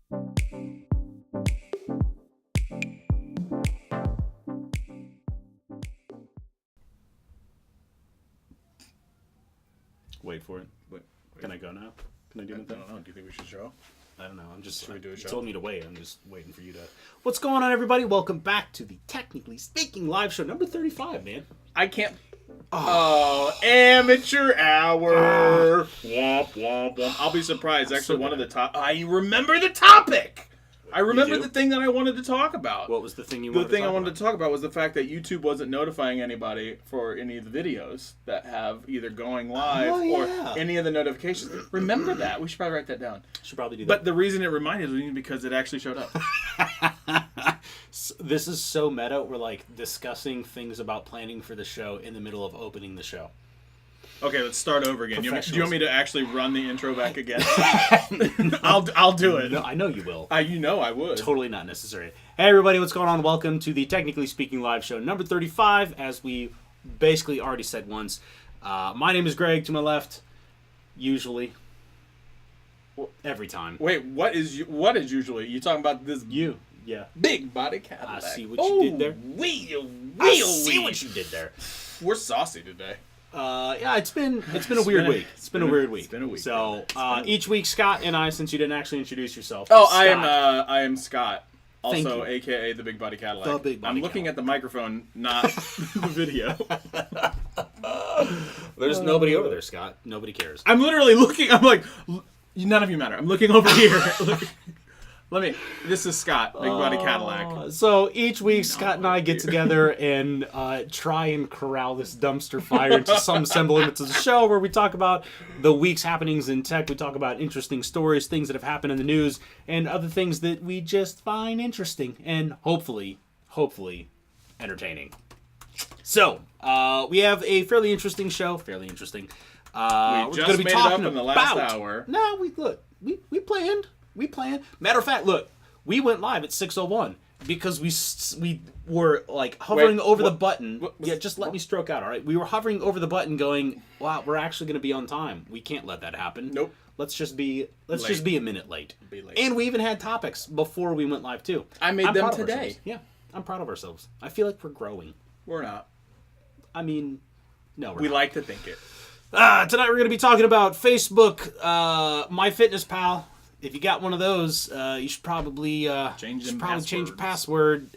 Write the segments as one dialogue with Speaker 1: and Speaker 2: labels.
Speaker 1: Wait for it. Wait. Can I go now? Can I do anything?
Speaker 2: I don't know. Do you think we should show?
Speaker 1: I don't know. I'm just.
Speaker 2: Should we do a
Speaker 1: you
Speaker 2: show?
Speaker 1: told me to wait. I'm just waiting for you to. What's going on, everybody? Welcome back to the Technically Speaking live show number 35, man.
Speaker 2: I can't. Oh, amateur hour. Womp, womp, womp. I'll be surprised. Actually, one of the top. I remember the topic. I remember the thing that I wanted to talk about.
Speaker 1: What was the thing you wanted to talk about?
Speaker 2: The thing I wanted to talk about was the fact that YouTube wasn't notifying anybody for any of the videos that have either going live or any of the notifications. Remember that. We should probably write that down.
Speaker 1: Should probably do that.
Speaker 2: But the reason it reminded me is because it actually showed up.
Speaker 1: This is so meta. We're like discussing things about planning for the show in the middle of opening the show.
Speaker 2: Okay, let's start over again. Do you want me to actually run the intro back again? I'll do it.
Speaker 1: No, I know you will.
Speaker 2: You know I would.
Speaker 1: Totally not necessary. Hey everybody, what's going on? Welcome to the Technically Speaking live show number 35. As we basically already said once, my name is Greg. To my left, usually, every time.
Speaker 2: Wait, what is usually? You talking about this?
Speaker 1: Yeah.
Speaker 2: Big body Cadillac.
Speaker 1: I see what you did there.
Speaker 2: I
Speaker 1: see what you did there.
Speaker 2: We're saucy today.
Speaker 1: Yeah, it's been a weird week. It's been a weird week.
Speaker 2: It's been a week.
Speaker 1: So each week, Scott and I, since you didn't actually introduce yourself.
Speaker 2: Oh,
Speaker 1: Scott,
Speaker 2: I am Scott, also
Speaker 1: Thank you.
Speaker 2: AKA the Big Body Cadillac.
Speaker 1: The Big Body
Speaker 2: I'm looking at the microphone, not the video.
Speaker 1: There's nobody over there, Scott. Nobody cares.
Speaker 2: I'm literally looking. I'm like, none of you matter. I'm looking over here. This is Scott, Big Body Cadillac.
Speaker 1: So each week, Scott and I get together and try and corral this dumpster fire into some semblance of the show where we talk about the week's happenings in tech. We talk about interesting stories, things that have happened in the news, and other things that we just find interesting and hopefully entertaining. So we have a fairly interesting show. Fairly interesting.
Speaker 2: We just
Speaker 1: gonna be
Speaker 2: made
Speaker 1: talking
Speaker 2: it up in the last hour.
Speaker 1: No, we planned. Matter of fact, look, we went live at 6:01 because we were like hovering over the button. Just let me stroke out, all right? We were hovering over the button, going, "Wow, we're actually going to be on time. We can't let that happen.
Speaker 2: Nope.
Speaker 1: Let's just be a minute late."
Speaker 2: Be late.
Speaker 1: And we even had topics before we went live too.
Speaker 2: I made them today.
Speaker 1: Yeah, I'm proud of ourselves. I feel like we're growing.
Speaker 2: We're not.
Speaker 1: I mean, no,
Speaker 2: we
Speaker 1: not.
Speaker 2: like to think it.
Speaker 1: Tonight we're going to be talking about Facebook, MyFitnessPal. If you got one of those, you should probably change your password.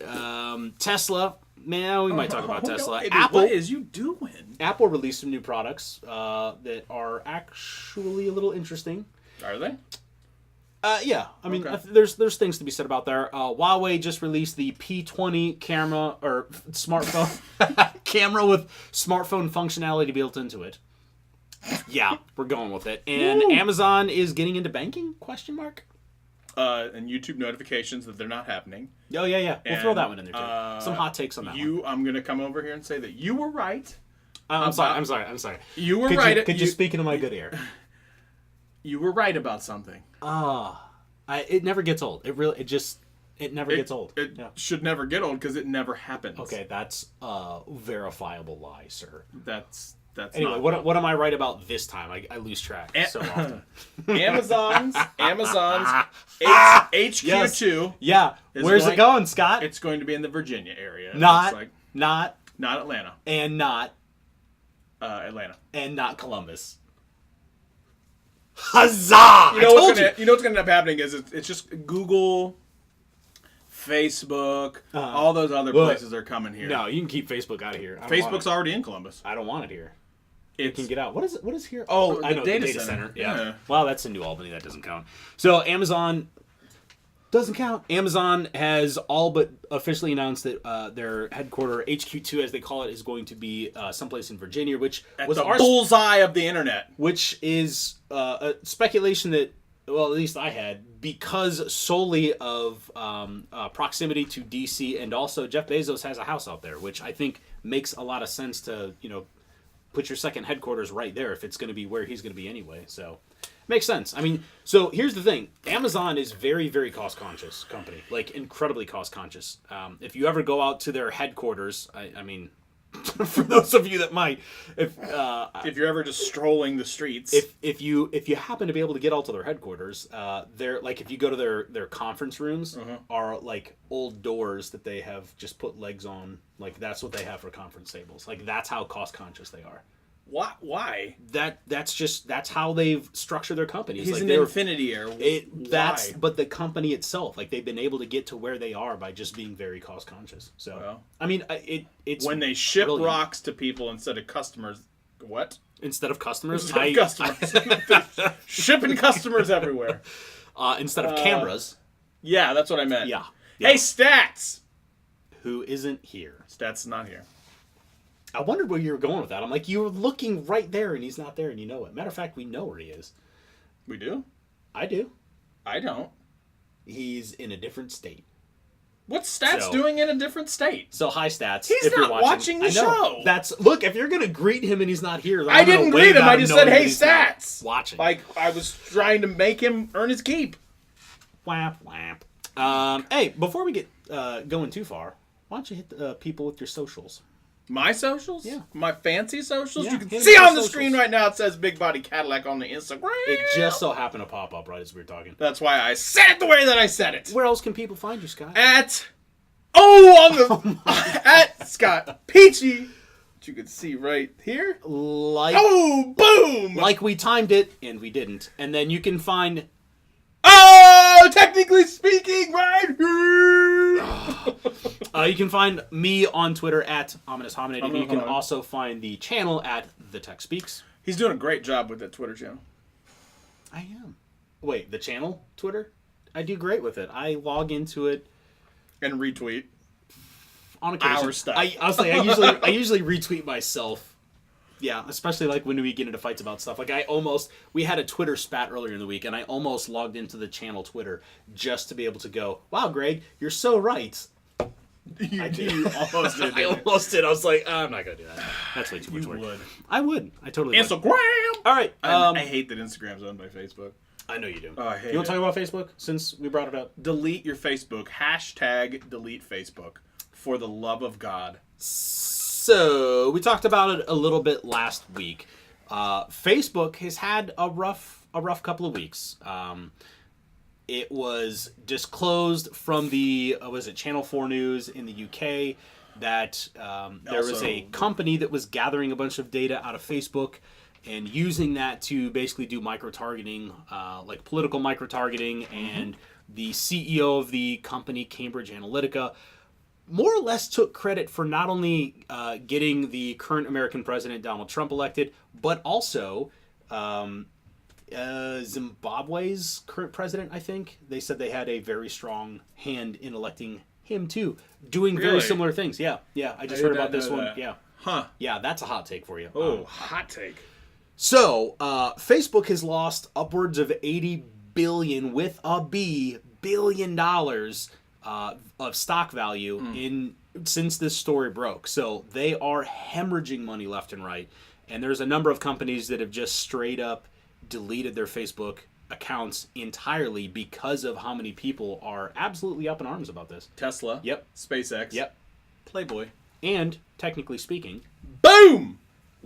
Speaker 1: Tesla, man, we might talk about Tesla.
Speaker 2: Baby,
Speaker 1: Apple,
Speaker 2: what is you doing?
Speaker 1: Apple released some new products that are actually a little interesting.
Speaker 2: Are they?
Speaker 1: Yeah, I mean,
Speaker 2: Okay.
Speaker 1: there's things to be said about there. Huawei just released the P20 camera or smartphone camera with smartphone functionality built into it. Yeah, we're going with it. And
Speaker 2: Woo!
Speaker 1: Amazon is getting into banking? Question mark.
Speaker 2: And YouTube notifications that they're not happening.
Speaker 1: Oh yeah. We'll throw that one in there too. Some hot takes on that one.
Speaker 2: I'm gonna come over here and say that you were right.
Speaker 1: I'm sorry.
Speaker 2: You were
Speaker 1: Could
Speaker 2: right.
Speaker 1: Could you speak into my good ear?
Speaker 2: You were right about something.
Speaker 1: It never gets old. It never gets old.
Speaker 2: It should never get old because it never happens.
Speaker 1: Okay, that's a verifiable lie, sir.
Speaker 2: That's
Speaker 1: anyway.
Speaker 2: Not
Speaker 1: what am I right about this time? I lose track so often.
Speaker 2: Amazon's HQ2.
Speaker 1: Yeah. Where's it going, Scott?
Speaker 2: It's going to be in the Virginia area.
Speaker 1: Not
Speaker 2: Atlanta.
Speaker 1: And not
Speaker 2: Atlanta.
Speaker 1: And not Columbus. Huzzah!
Speaker 2: You know what's going to end up happening is it's just Google, Facebook, all those other places are coming here.
Speaker 1: No, you can keep Facebook out of here.
Speaker 2: Facebook's already in Columbus.
Speaker 1: I don't want it here. It can get out. What is here?
Speaker 2: Oh,
Speaker 1: I know,
Speaker 2: the
Speaker 1: data
Speaker 2: center.
Speaker 1: Yeah. Well, that's in New Albany. That doesn't count. So Amazon doesn't count. Amazon has all but officially announced that their headquarter, HQ2 as they call it, is going to be someplace in Virginia, which was
Speaker 2: the bullseye of the internet.
Speaker 1: Which is a speculation that, well, at least I had, because solely of proximity to DC, and also Jeff Bezos has a house out there, which I think makes a lot of sense to, put your second headquarters right there if it's going to be where he's going to be anyway. So makes sense. I mean, so here's the thing. Amazon is very, very cost-conscious company, like incredibly cost-conscious. If you ever go out to their headquarters, I mean, For those of you that might,
Speaker 2: if you're ever just strolling the streets,
Speaker 1: if you happen to be able to get out to their headquarters, they're like, if you go to their conference rooms, are like old doors that they have just put legs on. Like that's what they have for conference tables. Like that's how cost conscious they are.
Speaker 2: Why?
Speaker 1: That's how they've structured their companies.
Speaker 2: He's
Speaker 1: like
Speaker 2: an infinity heir.
Speaker 1: But the company itself, like they've been able to get to where they are by just being very cost conscious. So
Speaker 2: well,
Speaker 1: I mean, it's
Speaker 2: when they ship
Speaker 1: brilliant.
Speaker 2: rocks to people instead of customers. What?
Speaker 1: Instead of customers,
Speaker 2: shipping customers everywhere.
Speaker 1: Instead of cameras.
Speaker 2: Yeah, that's what I meant.
Speaker 1: Yeah.
Speaker 2: Hey, Stats.
Speaker 1: Who isn't here?
Speaker 2: Stats is not here.
Speaker 1: I wondered where you were going with that. I'm like, you were looking right there, and he's not there, and you know it. Matter of fact, we know where he is.
Speaker 2: We do?
Speaker 1: I do.
Speaker 2: I don't.
Speaker 1: He's in a different state.
Speaker 2: What's Stats doing in a different state?
Speaker 1: So, hi, Stats.
Speaker 2: He's
Speaker 1: if
Speaker 2: not
Speaker 1: you're
Speaker 2: watching the show.
Speaker 1: Look, if you're going to greet him and he's not here,
Speaker 2: I didn't greet him. I just said, hey, Stats.
Speaker 1: Watching.
Speaker 2: Like, I was trying to make him earn his keep.
Speaker 1: Whap, whap. Hey, before we get going too far, why don't you hit people with your socials?
Speaker 2: My socials?
Speaker 1: Yeah.
Speaker 2: My fancy socials?
Speaker 1: Yeah,
Speaker 2: you can see on the screen right now it says Big Body Cadillac on the Instagram.
Speaker 1: It just so happened to pop up right as we were talking.
Speaker 2: That's why I said it the way that I said it.
Speaker 1: Where else can people find you, Scott?
Speaker 2: At Scott Peachy, which you can see right here. Boom!
Speaker 1: Like we timed it, and we didn't. And then you can find...
Speaker 2: technically speaking, right here.
Speaker 1: You can find me on Twitter at Ominous Hominid, and you can also find the channel at The Tech Speaks.
Speaker 2: He's doing a great job with that Twitter channel.
Speaker 1: I am. Wait, the channel Twitter? I do great with it. I log into it
Speaker 2: and retweet
Speaker 1: on occasion.
Speaker 2: Our stuff.
Speaker 1: I usually retweet myself. Yeah, especially like when we get into fights about stuff. Like we had a Twitter spat earlier in the week, and I almost logged into the channel Twitter just to be able to go, wow, Greg, you're so right.
Speaker 2: You almost did.
Speaker 1: I almost did. I was like, I'm not going to do that. That's way too much work. I would. I totally would.
Speaker 2: Instagram!
Speaker 1: All right.
Speaker 2: I hate that Instagram's owned by Facebook.
Speaker 1: I know you do.
Speaker 2: Oh, I hate
Speaker 1: you want to talk about Facebook since we brought it up?
Speaker 2: Delete your Facebook. # delete Facebook. For the love of God.
Speaker 1: So, we talked about it a little bit last week. Facebook has had a rough couple of weeks. It was disclosed from the, Channel 4 News in the UK that there was a company that was gathering a bunch of data out of Facebook and using that to basically do micro-targeting, like political micro-targeting, and the CEO of the company, Cambridge Analytica, more or less took credit for not only getting the current American president, Donald Trump, elected, but also Zimbabwe's current president, I think. They said they had a very strong hand in electing him, too. Doing very similar things. Yeah. I just heard about this one.
Speaker 2: That.
Speaker 1: Yeah.
Speaker 2: Huh.
Speaker 1: Yeah, that's a hot take for you.
Speaker 2: Oh, hot take.
Speaker 1: So, Facebook has lost upwards of $80 billion with a B billion dollars of stock value since this story broke. So they are hemorrhaging money left and right. And there's a number of companies that have just straight up deleted their Facebook accounts entirely because of how many people are absolutely up in arms about this.
Speaker 2: Tesla.
Speaker 1: Yep.
Speaker 2: SpaceX.
Speaker 1: Yep.
Speaker 2: Playboy.
Speaker 1: And, technically speaking...
Speaker 2: Boom!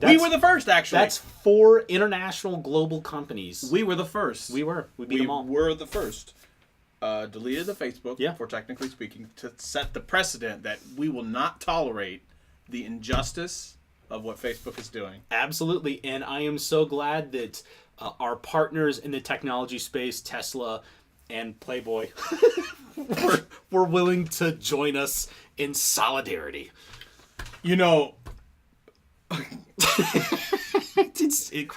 Speaker 2: We were the first, actually.
Speaker 1: That's 4 international global companies.
Speaker 2: We were the first.
Speaker 1: We were. We beat them all.
Speaker 2: We were the first. Deleted the Facebook,
Speaker 1: yeah.
Speaker 2: for technically speaking, to set the precedent that we will not tolerate the injustice of what Facebook is doing.
Speaker 1: Absolutely. And I am so glad that our partners in the technology space, Tesla and Playboy, were willing to join us in solidarity.
Speaker 2: You know...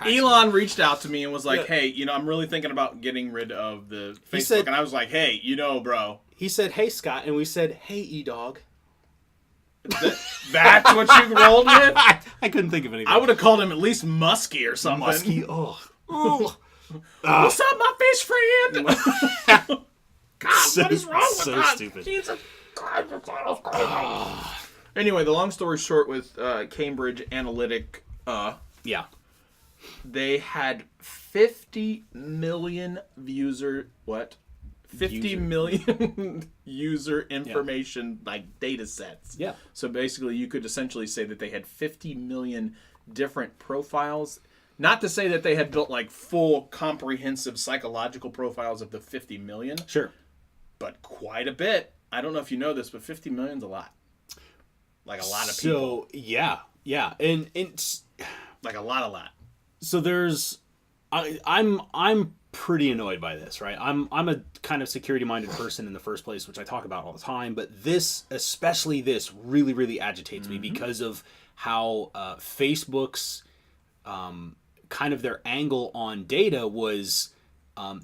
Speaker 2: Elon reached out to me and was like, hey, I'm really thinking about getting rid of the Facebook. And I was like, hey, bro.
Speaker 1: He said, hey, Scott. And we said, hey, E-Dog.
Speaker 2: That's what you rolled with?
Speaker 1: I couldn't think of anything.
Speaker 2: I would have called him at least Musky or something.
Speaker 1: Musky? Oh.
Speaker 2: What's up, my fish friend? God, what is wrong with
Speaker 1: so
Speaker 2: that?
Speaker 1: Stupid.
Speaker 2: Jesus Christ, Anyway, the long story short with Cambridge Analytica,
Speaker 1: yeah,
Speaker 2: they had 50 million 50 million user information like data sets.
Speaker 1: Yeah.
Speaker 2: So basically you could essentially say that they had 50 million different profiles. Not to say that they had built like full comprehensive psychological profiles of the 50 million.
Speaker 1: Sure.
Speaker 2: But quite a bit. I don't know if you know this, but 50 million's a lot. Like a lot of people.
Speaker 1: So, yeah. And it's
Speaker 2: like a lot.
Speaker 1: So there's I'm pretty annoyed by this, right? I'm a kind of security-minded person in the first place, which I talk about all the time, but this, especially this, really, really agitates me because of how Facebook's kind of their angle on data was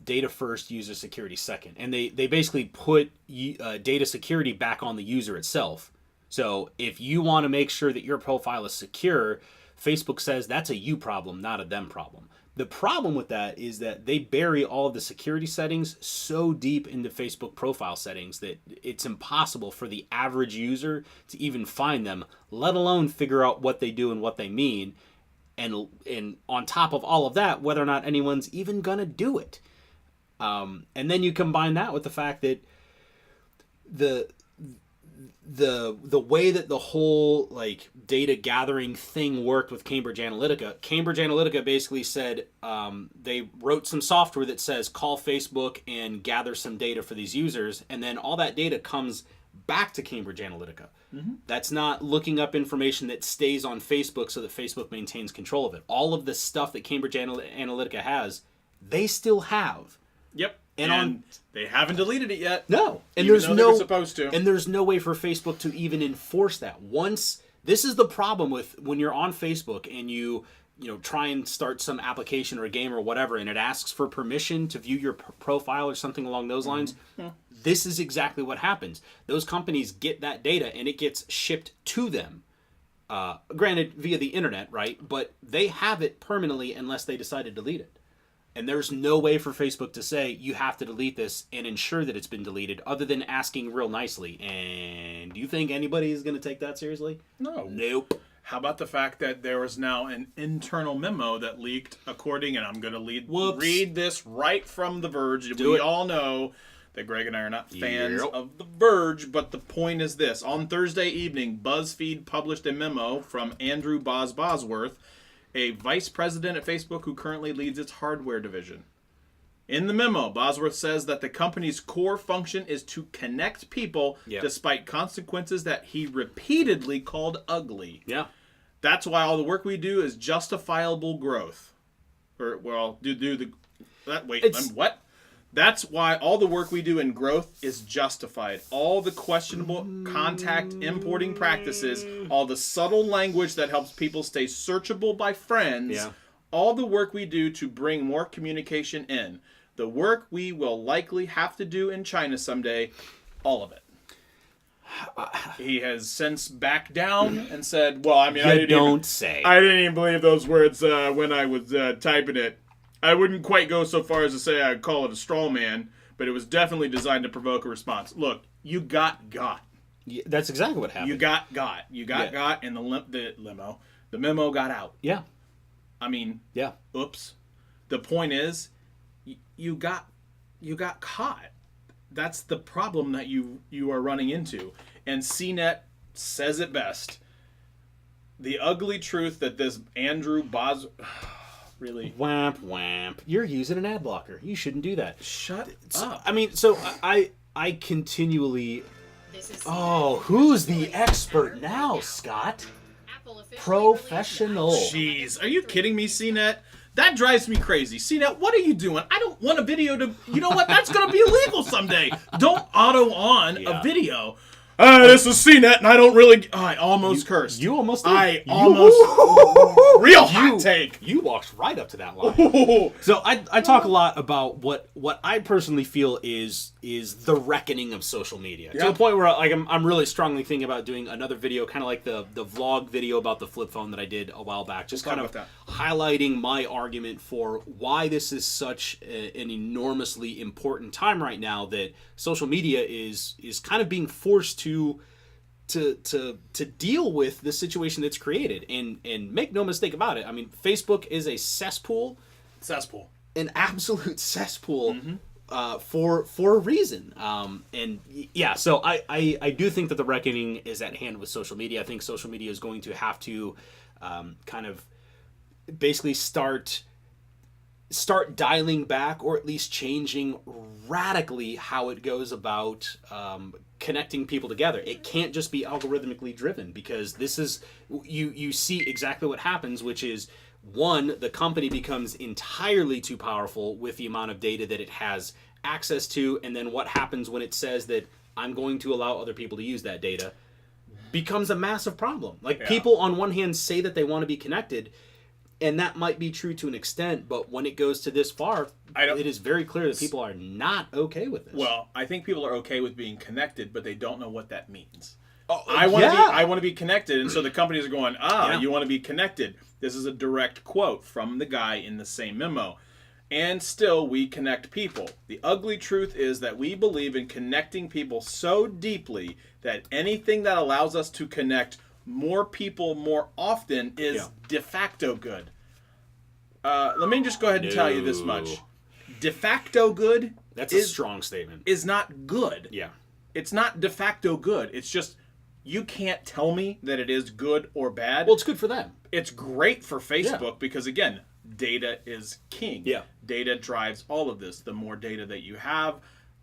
Speaker 1: data first, user security second. And they basically put data security back on the user itself. So if you want to make sure that your profile is secure, Facebook says that's a you problem, not a them problem. The problem with that is that they bury all of the security settings so deep into Facebook profile settings that it's impossible for the average user to even find them, let alone figure out what they do and what they mean. And on top of all of that, whether or not anyone's even going to do it. And then you combine that with the fact that the way that the whole like data gathering thing worked with Cambridge Analytica basically said they wrote some software that says call Facebook and gather some data for these users, and then all that data comes back to Cambridge Analytica. Mm-hmm. That's not looking up information that stays on Facebook so that Facebook maintains control of it. All of the stuff that Cambridge Analytica has, they still have.
Speaker 2: Yep. And they haven't deleted it yet.
Speaker 1: No. And
Speaker 2: there's no supposed to.
Speaker 1: And there's no way for Facebook to even enforce that. This is the problem with when you're on Facebook and you try and start some application or a game or whatever, and it asks for permission to view your profile or something along those lines. Mm-hmm. This is exactly what happens. Those companies get that data and it gets shipped to them. Granted, via the internet, right? But they have it permanently unless they decide to delete it. And there's no way for Facebook to say, you have to delete this and ensure that it's been deleted, other than asking real nicely. And do you think anybody is going to take that seriously?
Speaker 2: No.
Speaker 1: Nope.
Speaker 2: How about the fact that there was now an internal memo that leaked according, and I'm going to read this right from The Verge. We all know that Greg and I are not fans of The Verge, but the point is this. On Thursday evening, BuzzFeed published a memo from Andrew Bosworth, a vice president at Facebook who currently leads its hardware division. In the memo, Bosworth says that the company's core function is to connect people despite consequences that he repeatedly called ugly.
Speaker 1: Yeah.
Speaker 2: That's why all the work we do is justifiable growth. What? That's why all the work we do in growth is justified. All the questionable contact importing practices, all the subtle language that helps people stay searchable by friends, all the work we do to bring more communication in, the work we will likely have to do in China someday, all of it. He has since backed down and said, I didn't even believe those words when I was typing it. I wouldn't quite go so far as to say I'd call it a straw man, but it was definitely designed to provoke a response. Look, you got.
Speaker 1: Yeah, that's exactly what happened.
Speaker 2: You got, and the memo got out.
Speaker 1: Yeah.
Speaker 2: I mean, oops. The point is, you got caught. That's the problem that you are running into. And CNET says it best. The ugly truth that this Andrew really.
Speaker 1: Wamp. You're using an ad blocker. You shouldn't do that.
Speaker 2: Shut up.
Speaker 1: I mean, so I continually... who's the expert now, Scott? Professional.
Speaker 2: Jeez, are you kidding me, CNET? That drives me crazy. CNET, what are you doing? I don't want a video to... You know what? That's going to be illegal someday. Don't auto-on a video. This is CNET, and I don't really... I almost cursed.
Speaker 1: You almost did.
Speaker 2: Real hot take.
Speaker 1: You walked right up to that line. So I talk a lot about what I personally feel is the reckoning of social media. To the point where I'm really strongly thinking about doing another video, kind of like the vlog video about the flip phone that I did a while back. Just kind of highlighting my argument for why this is such an enormously important time right now, that social media is kind of being forced to deal with the situation that's created. And make no mistake about it, I mean, Facebook is a cesspool, an absolute cesspool for a reason. And yeah, so I do think that the reckoning is at hand with social media. I think social media is going to have to kind of basically start dialing back, or at least changing radically how it goes about connecting people together. It can't just be algorithmically driven, because this is you see exactly what happens, which is, one, the company becomes entirely too powerful with the amount of data that it has access to, and then what happens when it says that I'm going to allow other people to use that data becomes a massive problem. Like, people on one hand say that they want to be connected, and that might be true to an extent, but when it goes to this far, it is very clear that people are not okay with this.
Speaker 2: Well, I think people are okay with being connected, but they don't know what that means. I want to be connected, and so the companies are going, you want to be connected. This is a direct quote from the guy in the same memo. And still, we connect people. The ugly truth is that we believe in connecting people so deeply that anything that allows us to connect more people more often is de facto good. Let me just go ahead and tell you this much. De facto good
Speaker 1: That's a strong statement.
Speaker 2: Is not good.
Speaker 1: Yeah.
Speaker 2: It's not de facto good. It's just, you can't tell me that it is good or bad.
Speaker 1: Well, it's good for them.
Speaker 2: It's great for Facebook because, again, data is king.
Speaker 1: Yeah.
Speaker 2: Data drives all of this. The more data that you have,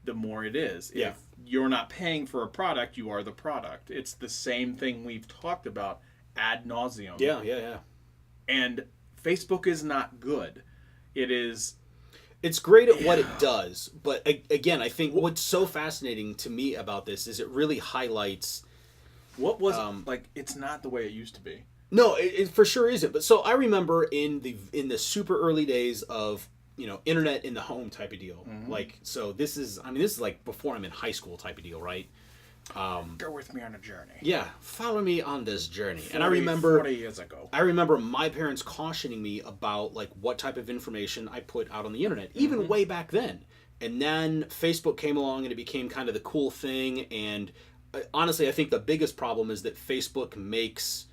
Speaker 2: the more it is. If you're not paying for a product, you are the product. It's the same thing we've talked about ad nauseum.
Speaker 1: Yeah.
Speaker 2: And Facebook is not good.
Speaker 1: It's great at what it does, but again, I think what's so fascinating to me about this is it really highlights
Speaker 2: what was it's not the way it used to be.
Speaker 1: No, it for sure isn't. But so I remember in the super early days of, internet in the home type of deal. Mm-hmm. Like, so this is like before I'm in high school type of deal, right?
Speaker 2: Go with me on a journey.
Speaker 1: Yeah, follow me on this journey. And I remember
Speaker 2: 40 years ago.
Speaker 1: I remember my parents cautioning me about like what type of information I put out on the internet, even way back then. And then Facebook came along and it became kind of the cool thing. And honestly, I think the biggest problem is that Facebook makes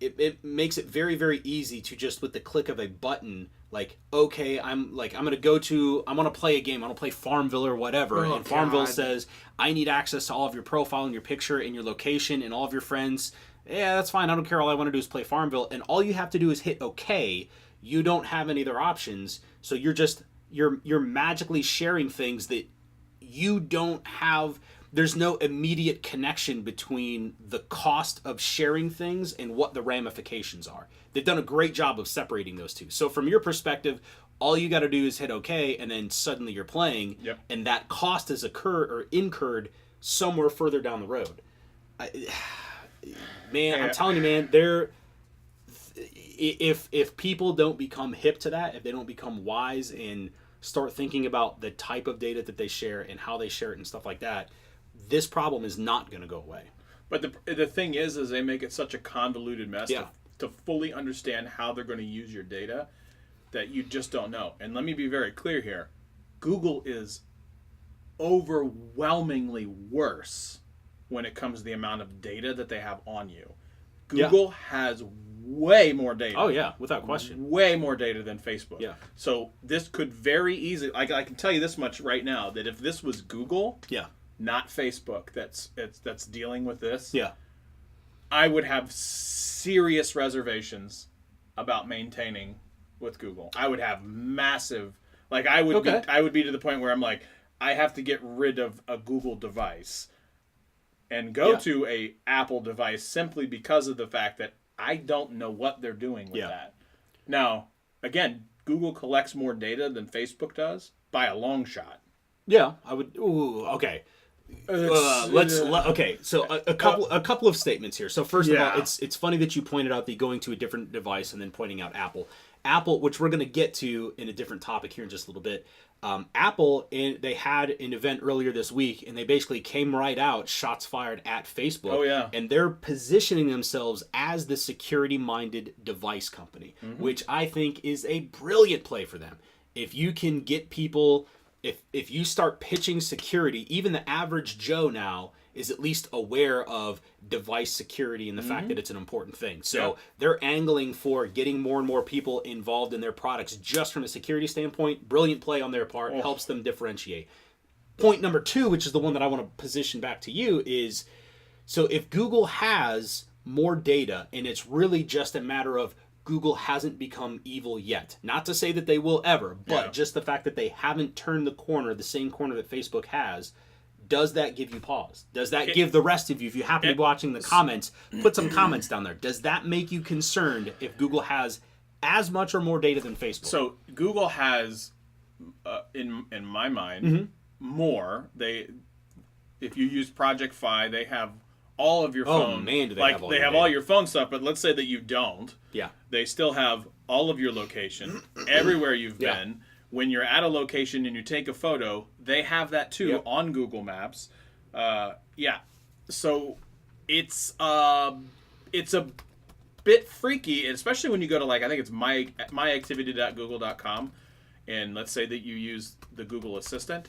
Speaker 1: it makes it very, very easy to just with the click of a button, like, okay, I want to play a game, I want to play Farmville or whatever, and Farmville says, I need access to all of your profile and your picture and your location and all of your friends. Yeah, that's fine, I don't care, all I want to do is play Farmville, and all you have to do is hit okay. You don't have any other options, so you're magically sharing things that you don't have. There's no immediate connection between the cost of sharing things and what the ramifications are. They've done a great job of separating those two. So from your perspective, all you got to do is hit OK, and then suddenly you're playing, and that cost is incurred somewhere further down the road. I'm telling you, man, if people don't become hip to that, if they don't become wise and start thinking about the type of data that they share and how they share it and stuff like that, this problem is not going to go away.
Speaker 2: But the thing is they make it such a convoluted mess to fully understand how they're going to use your data that you just don't know. And let me be very clear here. Google is overwhelmingly worse when it comes to the amount of data that they have on you. Google has way more data.
Speaker 1: Oh, yeah, without question.
Speaker 2: Way more data than Facebook.
Speaker 1: Yeah.
Speaker 2: So this could very easily, I can tell you this much right now, that if this was Google... not Facebook that's dealing with this, I would have serious reservations about maintaining with Google. I would have massive, I would be to the point where I'm like, I have to get rid of a Google device and go to a Apple device simply because of the fact that I don't know what they're doing with that. Now, again, Google collects more data than Facebook does by a long shot.
Speaker 1: Yeah, I would. Ooh, okay. Okay. So a couple of statements here. So first of all, it's funny that you pointed out the going to a different device and then pointing out Apple. Apple, which we're going to get to in a different topic here in just a little bit. Apple, they had an event earlier this week, and they basically came right out, shots fired at Facebook.
Speaker 2: Oh, yeah.
Speaker 1: And they're positioning themselves as the security-minded device company, which I think is a brilliant play for them. If you can get people... If you start pitching security, even the average Joe now is at least aware of device security and the fact that it's an important thing. So they're angling for getting more and more people involved in their products just from a security standpoint. Brilliant play on their part. Helps them differentiate. Point number 2, which is the one that I want to position back to you, is so if Google has more data and it's really just a matter of Google hasn't become evil yet. Not to say that they will ever, but just the fact that they haven't turned the corner, the same corner that Facebook has, does that give you pause? Does that give the rest of you, if you happen to be watching the comments, put some comments down there. Does that make you concerned if Google has as much or more data than Facebook?
Speaker 2: So Google has, in my mind, more. If you use Project Fi, they have all of your phone.
Speaker 1: Oh man, do they
Speaker 2: like
Speaker 1: have all
Speaker 2: they
Speaker 1: your
Speaker 2: have
Speaker 1: data.
Speaker 2: all your phone stuff, but let's say that you don't.
Speaker 1: Yeah.
Speaker 2: They still have all of your location, everywhere you've been. When you're at a location and you take a photo, they have that too on Google Maps. So it's a bit freaky, especially when you go to I think it's myactivity.google.com, and let's say that you use the Google Assistant,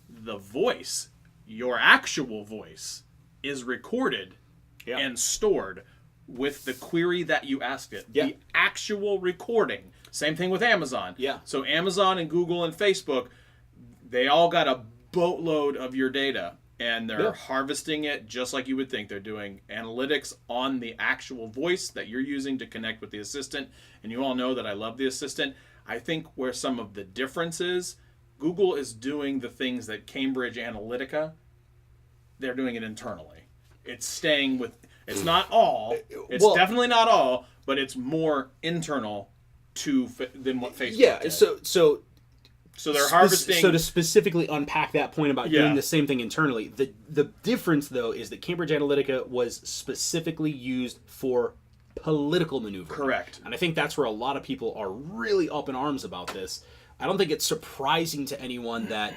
Speaker 2: the voice, your actual voice, is recorded and stored with the query that you asked it. The actual recording. Same thing with Amazon. So Amazon and Google and Facebook, they all got a boatload of your data, and they're harvesting it just like you would think. They're doing analytics on the actual voice that you're using to connect with the assistant. And you all know that I love the assistant. I think where some of the difference is, Google is doing the things that Cambridge Analytica, they're doing it internally. It's staying with, it's not all, it's definitely not all, but it's more internal than what Facebook did.
Speaker 1: So
Speaker 2: they're harvesting.
Speaker 1: So to specifically unpack that point about doing the same thing internally, the difference though is that Cambridge Analytica was specifically used for political maneuvering.
Speaker 2: Correct.
Speaker 1: And I think that's where a lot of people are really up in arms about this. I don't think it's surprising to anyone that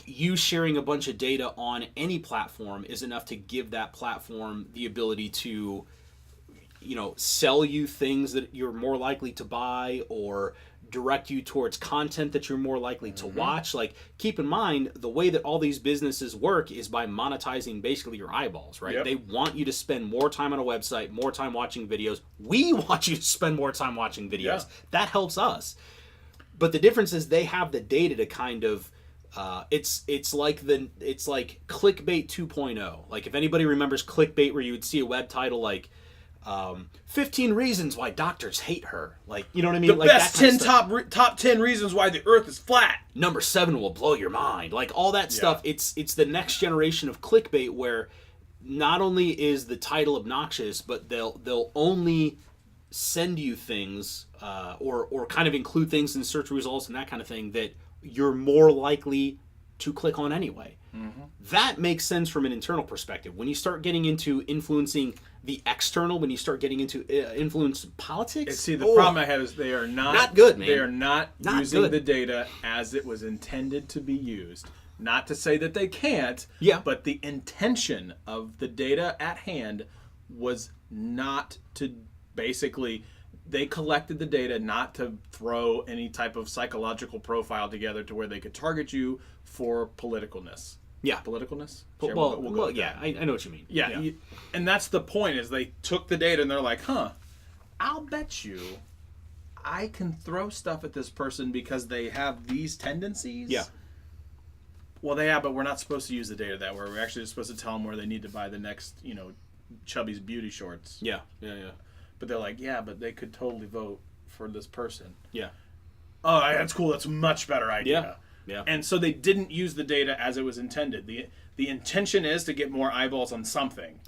Speaker 1: you sharing a bunch of data on any platform is enough to give that platform the ability to sell you things that you're more likely to buy or direct you towards content that you're more likely to watch. Keep in mind, the way that all these businesses work is by monetizing basically your eyeballs, right? They want you to spend more time on a website, more time watching videos. We want you to spend more time watching videos. That helps us. But the difference is they have the data to kind of it's like clickbait 2.0. Like if anybody remembers clickbait, where you would see a web title like 15 reasons why doctors hate her. You know what I mean?
Speaker 2: The best 10 top 10 reasons why the earth is flat.
Speaker 1: Number 7 will blow your mind. All that stuff. It's the next generation of clickbait where not only is the title obnoxious, but they'll only send you things or kind of include things in search results and that kind of thing that you're more likely to click on anyway. That makes sense from an internal perspective. When you start getting into influencing the external, when you start getting into influence politics,
Speaker 2: see, the problem I have is they are not
Speaker 1: good, man.
Speaker 2: They are not using
Speaker 1: good.
Speaker 2: the data as it was intended to be used. Not to say that they can't, but the intention of the data at hand was not to basically, they collected the data not to throw any type of psychological profile together to where they could target you for politicalness. Politicalness?
Speaker 1: I know what you mean.
Speaker 2: And that's the point, is they took the data and they're like, I'll bet you I can throw stuff at this person because they have these tendencies. Well, but we're not supposed to use the data that way. We're actually supposed to tell them where they need to buy the next, Chubby's beauty shorts. But they're like, but they could totally vote for this person. Oh, that's cool. That's a much better idea. And so they didn't use the data as it was intended. The intention is to get more eyeballs on something.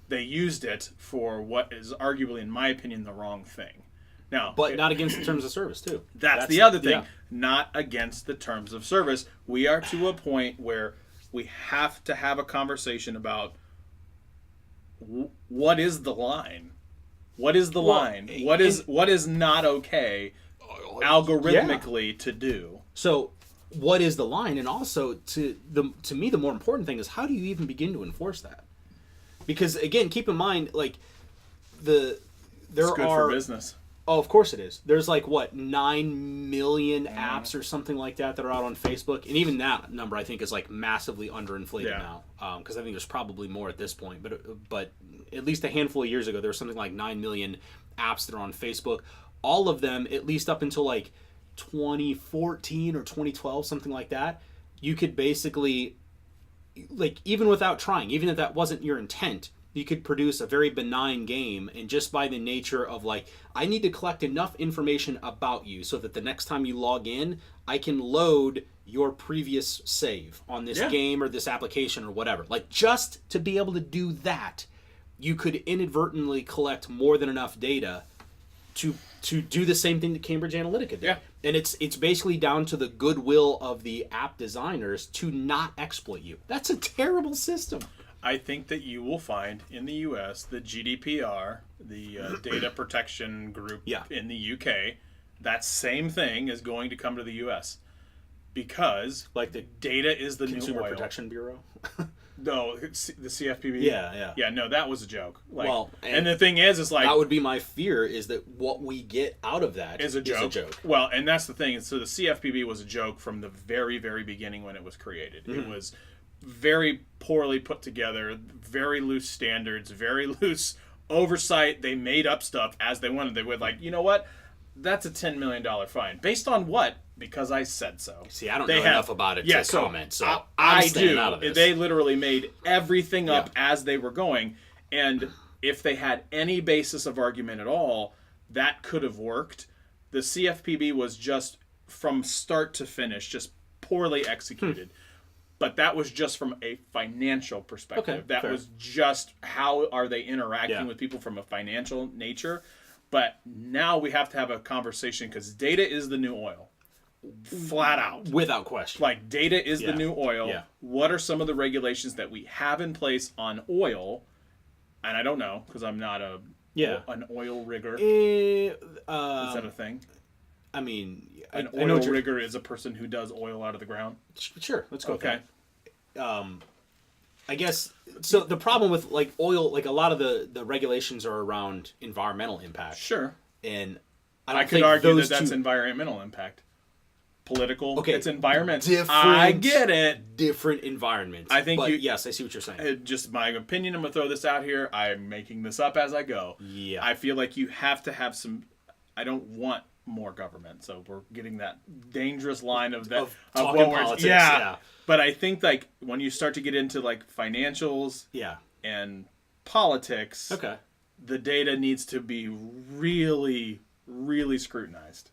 Speaker 2: They used it for what is arguably, in my opinion, the wrong thing. Now,
Speaker 1: but not against the terms of service too.
Speaker 2: That's the other thing. Not against the terms of service. We are to a point where we have to have a conversation about what is the line. What is the line? What is not okay algorithmically to do? So,
Speaker 1: what is the line? And also, to me, the more important thing is, how do you even begin to enforce that? Because again, keep in mind,
Speaker 2: it's good for business.
Speaker 1: Oh, of course it is. There's like, what, 9 million apps or something like that are out on Facebook. And even that number, I think, is like massively underinflated now. Because I think there's probably more at this point. But at least a handful of years ago, there was something like 9 million apps that are on Facebook. All of them, at least up until like 2014 or 2012, something like that, you could basically, like, even without trying, even if that wasn't your intent, you could produce a very benign game, and just by the nature of, like, I need to collect enough information about you so that the next time you log in, I can load your previous save on this game or this application or whatever. Like, just to be able to do that, you could inadvertently collect more than enough data to do the same thing that Cambridge Analytica did.
Speaker 2: Yeah.
Speaker 1: And it's basically down to the goodwill of the app designers to not exploit you. That's a terrible system.
Speaker 2: I think that you will find in the U.S. the GDPR, the Data Protection Group in the U.K., that same thing is going to come to the U.S. because
Speaker 1: like the
Speaker 2: data is the
Speaker 1: Consumer
Speaker 2: new oil.
Speaker 1: Protection Bureau.
Speaker 2: No, the CFPB.
Speaker 1: Yeah.
Speaker 2: No, that was a joke. Like,
Speaker 1: well,
Speaker 2: and the thing is like
Speaker 1: that would be my fear, is that what we get out of that
Speaker 2: is a joke. Well, and that's the thing. So the CFPB was a joke from the very, very beginning when it was created. Mm-hmm. It was very poorly put together, very loose standards, very loose oversight. They made up stuff as they wanted. They would, like, you know what? That's a $10 million fine. Based on what? Because I said so.
Speaker 1: See, I don't know enough about it to comment, so
Speaker 2: I do.
Speaker 1: Out of this.
Speaker 2: They literally made everything up as they were going, and if they had any basis of argument at all, that could have worked. The CFPB was just, from start to finish, just poorly executed. But that was just from a financial perspective.
Speaker 1: Okay,
Speaker 2: that
Speaker 1: fair.
Speaker 2: was just how are they interacting with people from a financial nature. But now we have to have a conversation, because data is the new oil. Flat out.
Speaker 1: Without question.
Speaker 2: Like, data is the new oil.
Speaker 1: Yeah.
Speaker 2: What are some of the regulations that we have in place on oil? And I don't know, because I'm not an oil rigger. Is that a thing?
Speaker 1: I mean,
Speaker 2: an oil rigger is a person who does oil out of the ground?
Speaker 1: Sure, let's go.
Speaker 2: Okay.
Speaker 1: I guess, so the problem with, like, oil, like, a lot of the regulations are around environmental impact.
Speaker 2: Sure.
Speaker 1: And
Speaker 2: I could argue that that's environmental impact. Political. Okay. It's environment. I get it.
Speaker 1: Different environments.
Speaker 2: I think
Speaker 1: yes, I see what you're saying.
Speaker 2: Just my opinion, I'm going to throw this out here. I'm making this up as I go.
Speaker 1: Yeah.
Speaker 2: I feel like you have to have some, I don't want more government. So we're getting that dangerous line of
Speaker 1: talking politics. Yeah.
Speaker 2: But I think, like, when you start to get into, like, financials and politics, the data needs to be really, really scrutinized.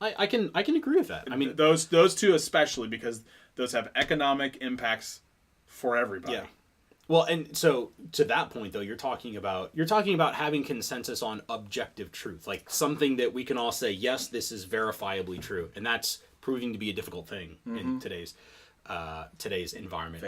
Speaker 1: I can agree with that. I mean,
Speaker 2: those two especially, because those have economic impacts for everybody.
Speaker 1: Yeah. Well, and so to that point, though, you're talking about having consensus on objective truth, like something that we can all say, yes, this is verifiably true, and that's proving to be a difficult thing in today's environment.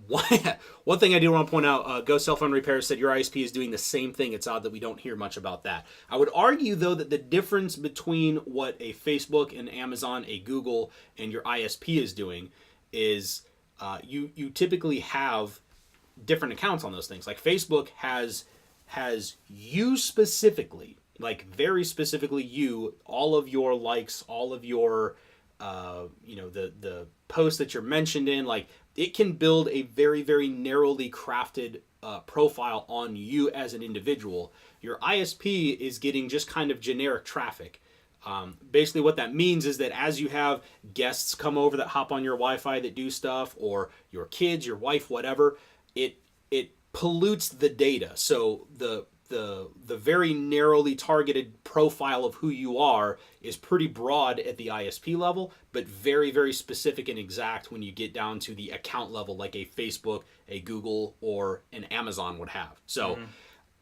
Speaker 1: One thing I do want to point out, Go Self Fund Repair said your ISP is doing the same thing. It's odd that we don't hear much about that. I would argue, though, that the difference between what a Facebook, an Amazon, a Google, and your ISP is doing is you typically have different accounts on those things. Like, Facebook has you specifically, like very specifically you, all of your likes, all of your the posts that you're mentioned in, like, it can build a very, very narrowly crafted profile on you as an individual. Your ISP is getting just kind of generic traffic. Basically what that means is that as you have guests come over that hop on your Wi-Fi that do stuff, or your kids, your wife, whatever, it pollutes the data. So the very narrowly targeted profile of who you are is pretty broad at the ISP level, but very, very specific and exact when you get down to the account level, like a Facebook, a Google, or an Amazon would have. So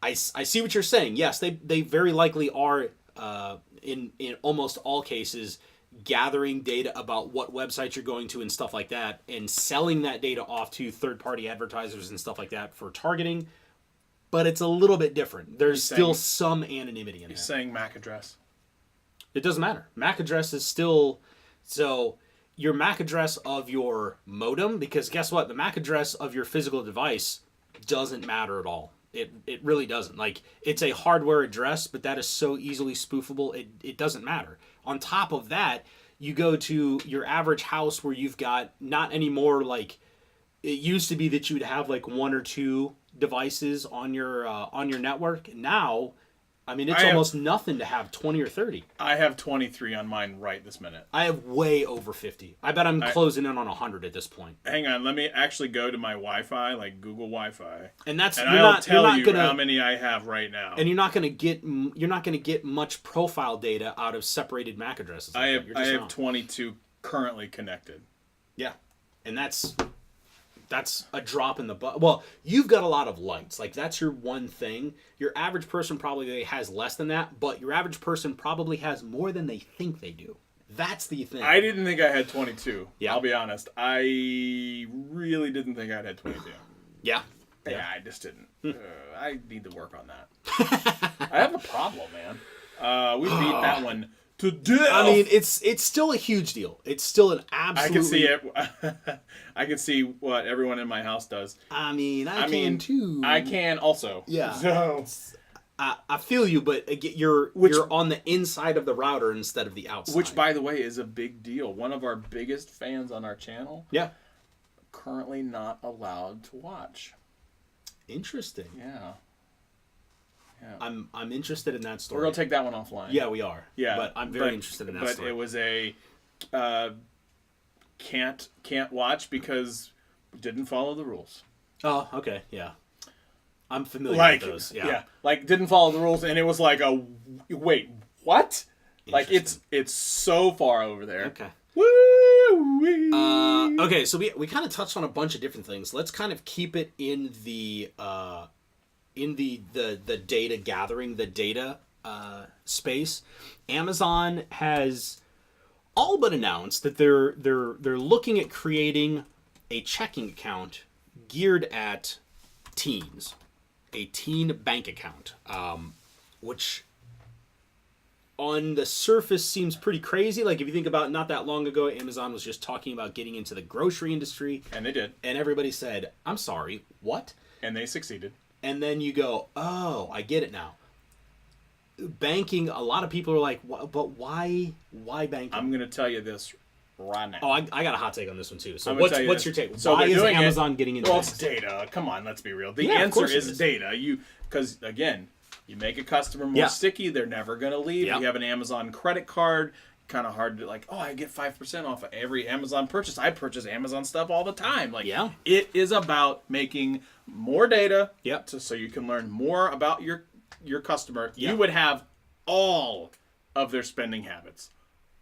Speaker 1: I see what you're saying. Yes, they very likely are, in almost all cases, gathering data about what websites you're going to and stuff like that, and selling that data off to third-party advertisers and stuff like that for targeting. But it's a little bit different. There's still some anonymity in there.
Speaker 2: You're saying MAC address.
Speaker 1: It doesn't matter. MAC address is still... So your MAC address of your modem, because guess what? The MAC address of your physical device doesn't matter at all. It really doesn't. Like, it's a hardware address, but that is so easily spoofable, it doesn't matter. On top of that, you go to your average house where you've got not anymore like it used to be that you would have like one or two devices on your network. Now, I mean, it's almost nothing to have 20 or 30.
Speaker 2: I have 23 on mine right this minute.
Speaker 1: I have way over 50. I bet I'm closing in on 100 at this point.
Speaker 2: Hang on, let me actually go to my Wi-Fi, like Google Wi-Fi,
Speaker 1: and that's
Speaker 2: I'll tell you how many I have right now.
Speaker 1: And you're not gonna get much profile data out of separated MAC addresses. Like
Speaker 2: I have 22 currently connected.
Speaker 1: Yeah, and that's a drop in the bucket. Well, you've got a lot of lights. Like, that's your one thing. Your average person probably has less than that, but your average person probably has more than they think they do. That's the thing.
Speaker 2: I didn't think I had 22.
Speaker 1: Yeah.
Speaker 2: I'll be honest. I really didn't think I had 22.
Speaker 1: Yeah.
Speaker 2: Yeah, I just didn't. I need to work on that. I have a problem, man. We beat that one to death.
Speaker 1: I mean, it's still a huge deal. It's still an absolute.
Speaker 2: I can see it. I can see what everyone in my house does.
Speaker 1: I mean, I can too.
Speaker 2: I can also.
Speaker 1: Yeah.
Speaker 2: So
Speaker 1: I feel you, but you're on the inside of the router instead of the outside.
Speaker 2: Which, by the way, is a big deal. One of our biggest fans on our channel.
Speaker 1: Yeah.
Speaker 2: Currently not allowed to watch.
Speaker 1: Interesting.
Speaker 2: Yeah.
Speaker 1: Yeah. I'm interested in that story.
Speaker 2: We're gonna take that one offline.
Speaker 1: Yeah, we are.
Speaker 2: Yeah,
Speaker 1: but I'm very interested in that story.
Speaker 2: But it was a can't watch because we didn't follow the rules.
Speaker 1: Oh, okay, yeah. I'm familiar with those. Yeah,
Speaker 2: like didn't follow the rules, and it was like a wait, what? Like it's so far over there.
Speaker 1: Okay.
Speaker 2: Woo!
Speaker 1: Okay, so we kind of touched on a bunch of different things. Let's kind of keep it in the data gathering, the data space. Amazon has all but announced that they're looking at creating a checking account geared at teens, a teen bank account, which on the surface seems pretty crazy. Like, if you think about not that long ago, Amazon was just talking about getting into the grocery industry.
Speaker 2: And they did.
Speaker 1: And everybody said, I'm sorry, what?
Speaker 2: And they succeeded.
Speaker 1: And then you go, oh, I get it now. Banking, a lot of people are like, but why banking?
Speaker 2: I'm going to tell you this right now.
Speaker 1: Oh, I got a hot take on this one, too. So what's your take?
Speaker 2: So
Speaker 1: why is Amazon getting into
Speaker 2: this?
Speaker 1: It's
Speaker 2: data. Come on, let's be real. The answer is data. Because, again, you make a customer more sticky, they're never going to leave. You have an Amazon credit card, kind of hard to I get 5% off of every Amazon purchase. I purchase Amazon stuff all the time. It is about making more data so you can learn more about your customer. You would have all of their spending habits.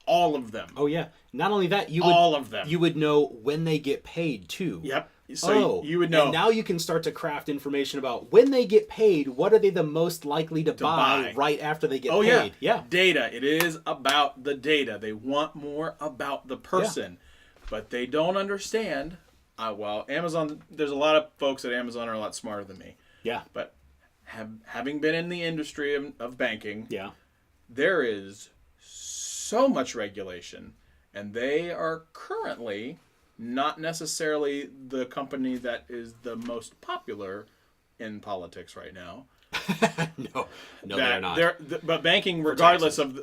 Speaker 2: All of them.
Speaker 1: Oh, yeah. Not only that,
Speaker 2: all of them.
Speaker 1: You would know when they get paid, too.
Speaker 2: Yep. So you would know.
Speaker 1: And now you can start to craft information about when they get paid, what are they the most likely to buy right after they get paid. Yeah.
Speaker 2: Data. It is about the data. They want more about the person. But they don't understand. Amazon, there's a lot of folks at Amazon are a lot smarter than me.
Speaker 1: Yeah.
Speaker 2: But having been in the industry of banking, there is so much regulation. And they are currently not necessarily the company that is the most popular in politics right now.
Speaker 1: No, they're not.
Speaker 2: But banking, regardless of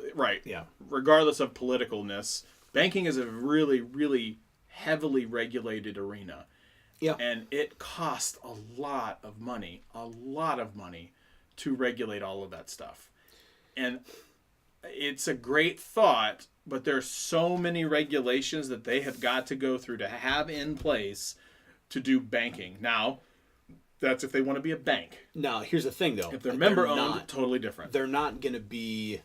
Speaker 2: regardless of politicalness, banking is a really, really heavily regulated arena. Yeah, and it costs a lot of money to regulate all of that stuff. And it's a great thought, but there's so many regulations that they have got to go through to have in place to do banking. Now, that's if they want to be a bank.
Speaker 1: Now, here's the thing, though.
Speaker 2: If they're member-owned, totally different.
Speaker 1: They're not going to be...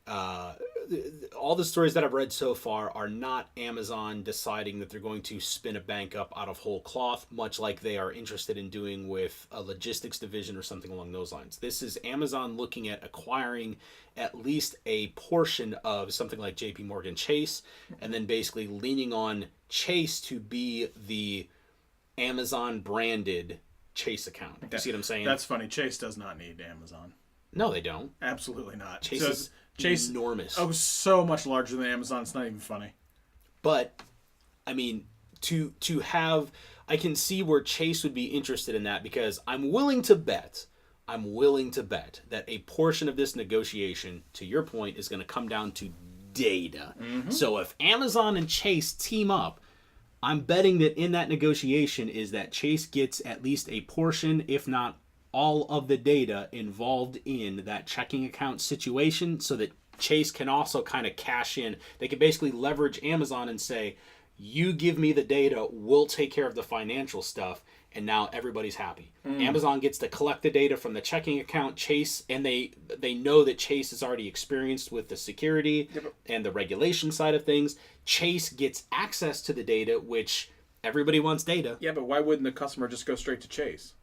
Speaker 1: all the stories that I've read so far are not Amazon deciding that they're going to spin a bank up out of whole cloth, much like they are interested in doing with a logistics division or something along those lines. This is Amazon looking at acquiring at least a portion of something like JP Morgan Chase, and then basically leaning on Chase to be the Amazon branded Chase account. You see what I'm saying?
Speaker 2: That's funny. Chase does not need Amazon.
Speaker 1: No, they don't.
Speaker 2: Absolutely not.
Speaker 1: Chase is enormous.
Speaker 2: Oh, so much larger than Amazon. It's not even funny.
Speaker 1: But, I mean, to have... I can see where Chase would be interested in that, because I'm willing to bet that a portion of this negotiation, to your point, is going to come down to data. So if Amazon and Chase team up, I'm betting that in that negotiation is that Chase gets at least a portion, if not all of the data involved in that checking account situation, so that Chase can also kind of cash in. They can basically leverage Amazon and say, you give me the data, we'll take care of the financial stuff, and now everybody's happy. Amazon gets to collect the data from the checking account, Chase, and they know that Chase is already experienced with the security and the regulation side of things. Chase gets access to the data, which everybody wants data.
Speaker 2: Yeah, but why wouldn't the customer just go straight to Chase?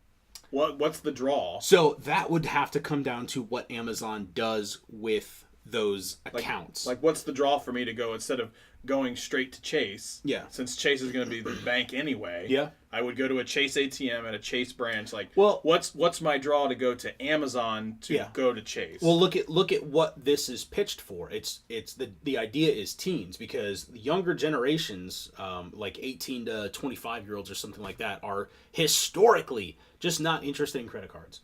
Speaker 2: What's the draw?
Speaker 1: So that would have to come down to what Amazon does with those accounts.
Speaker 2: Like what's the draw for me to go, instead of going straight to Chase?
Speaker 1: Yeah.
Speaker 2: Since Chase is going to be the bank anyway.
Speaker 1: Yeah.
Speaker 2: I would go to a Chase ATM at a Chase branch. Like,
Speaker 1: well,
Speaker 2: what's my draw to go to Amazon to go to Chase?
Speaker 1: Well, look at what this is pitched for. It's the idea is teens, because the younger generations, like 18 to 25-year-olds or something like that, are historically just not interested in credit cards.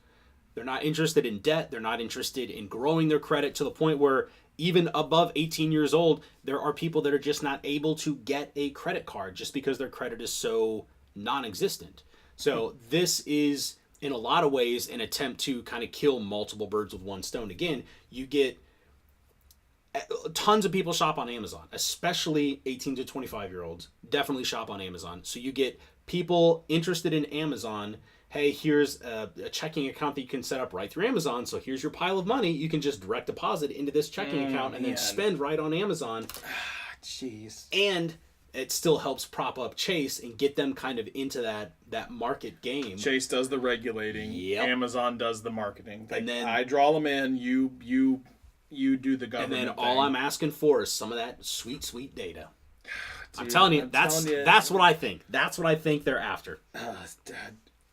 Speaker 1: They're not interested in debt. They're not interested in growing their credit, to the point where even above 18 years old, there are people that are just not able to get a credit card just because their credit is so non-existent. So this is, in a lot of ways, an attempt to kind of kill multiple birds with one stone. Again, you get tons of people shop on Amazon, especially 18 to 25-year-olds. Definitely shop on Amazon. So you get people interested in Amazon. Hey, here's a checking account that you can set up right through Amazon. So here's your pile of money. You can just direct deposit into this checking account and then spend right on Amazon.
Speaker 2: Jeez.
Speaker 1: And it still helps prop up Chase and get them kind of into that market game.
Speaker 2: Chase does the regulating.
Speaker 1: Yep.
Speaker 2: Amazon does the marketing.
Speaker 1: And then
Speaker 2: I draw them in. You do the government.
Speaker 1: And then
Speaker 2: thing.
Speaker 1: all I'm asking for is some of that sweet, sweet data.
Speaker 2: Dude,
Speaker 1: I'm telling you, that's what I think. That's what I think they're after.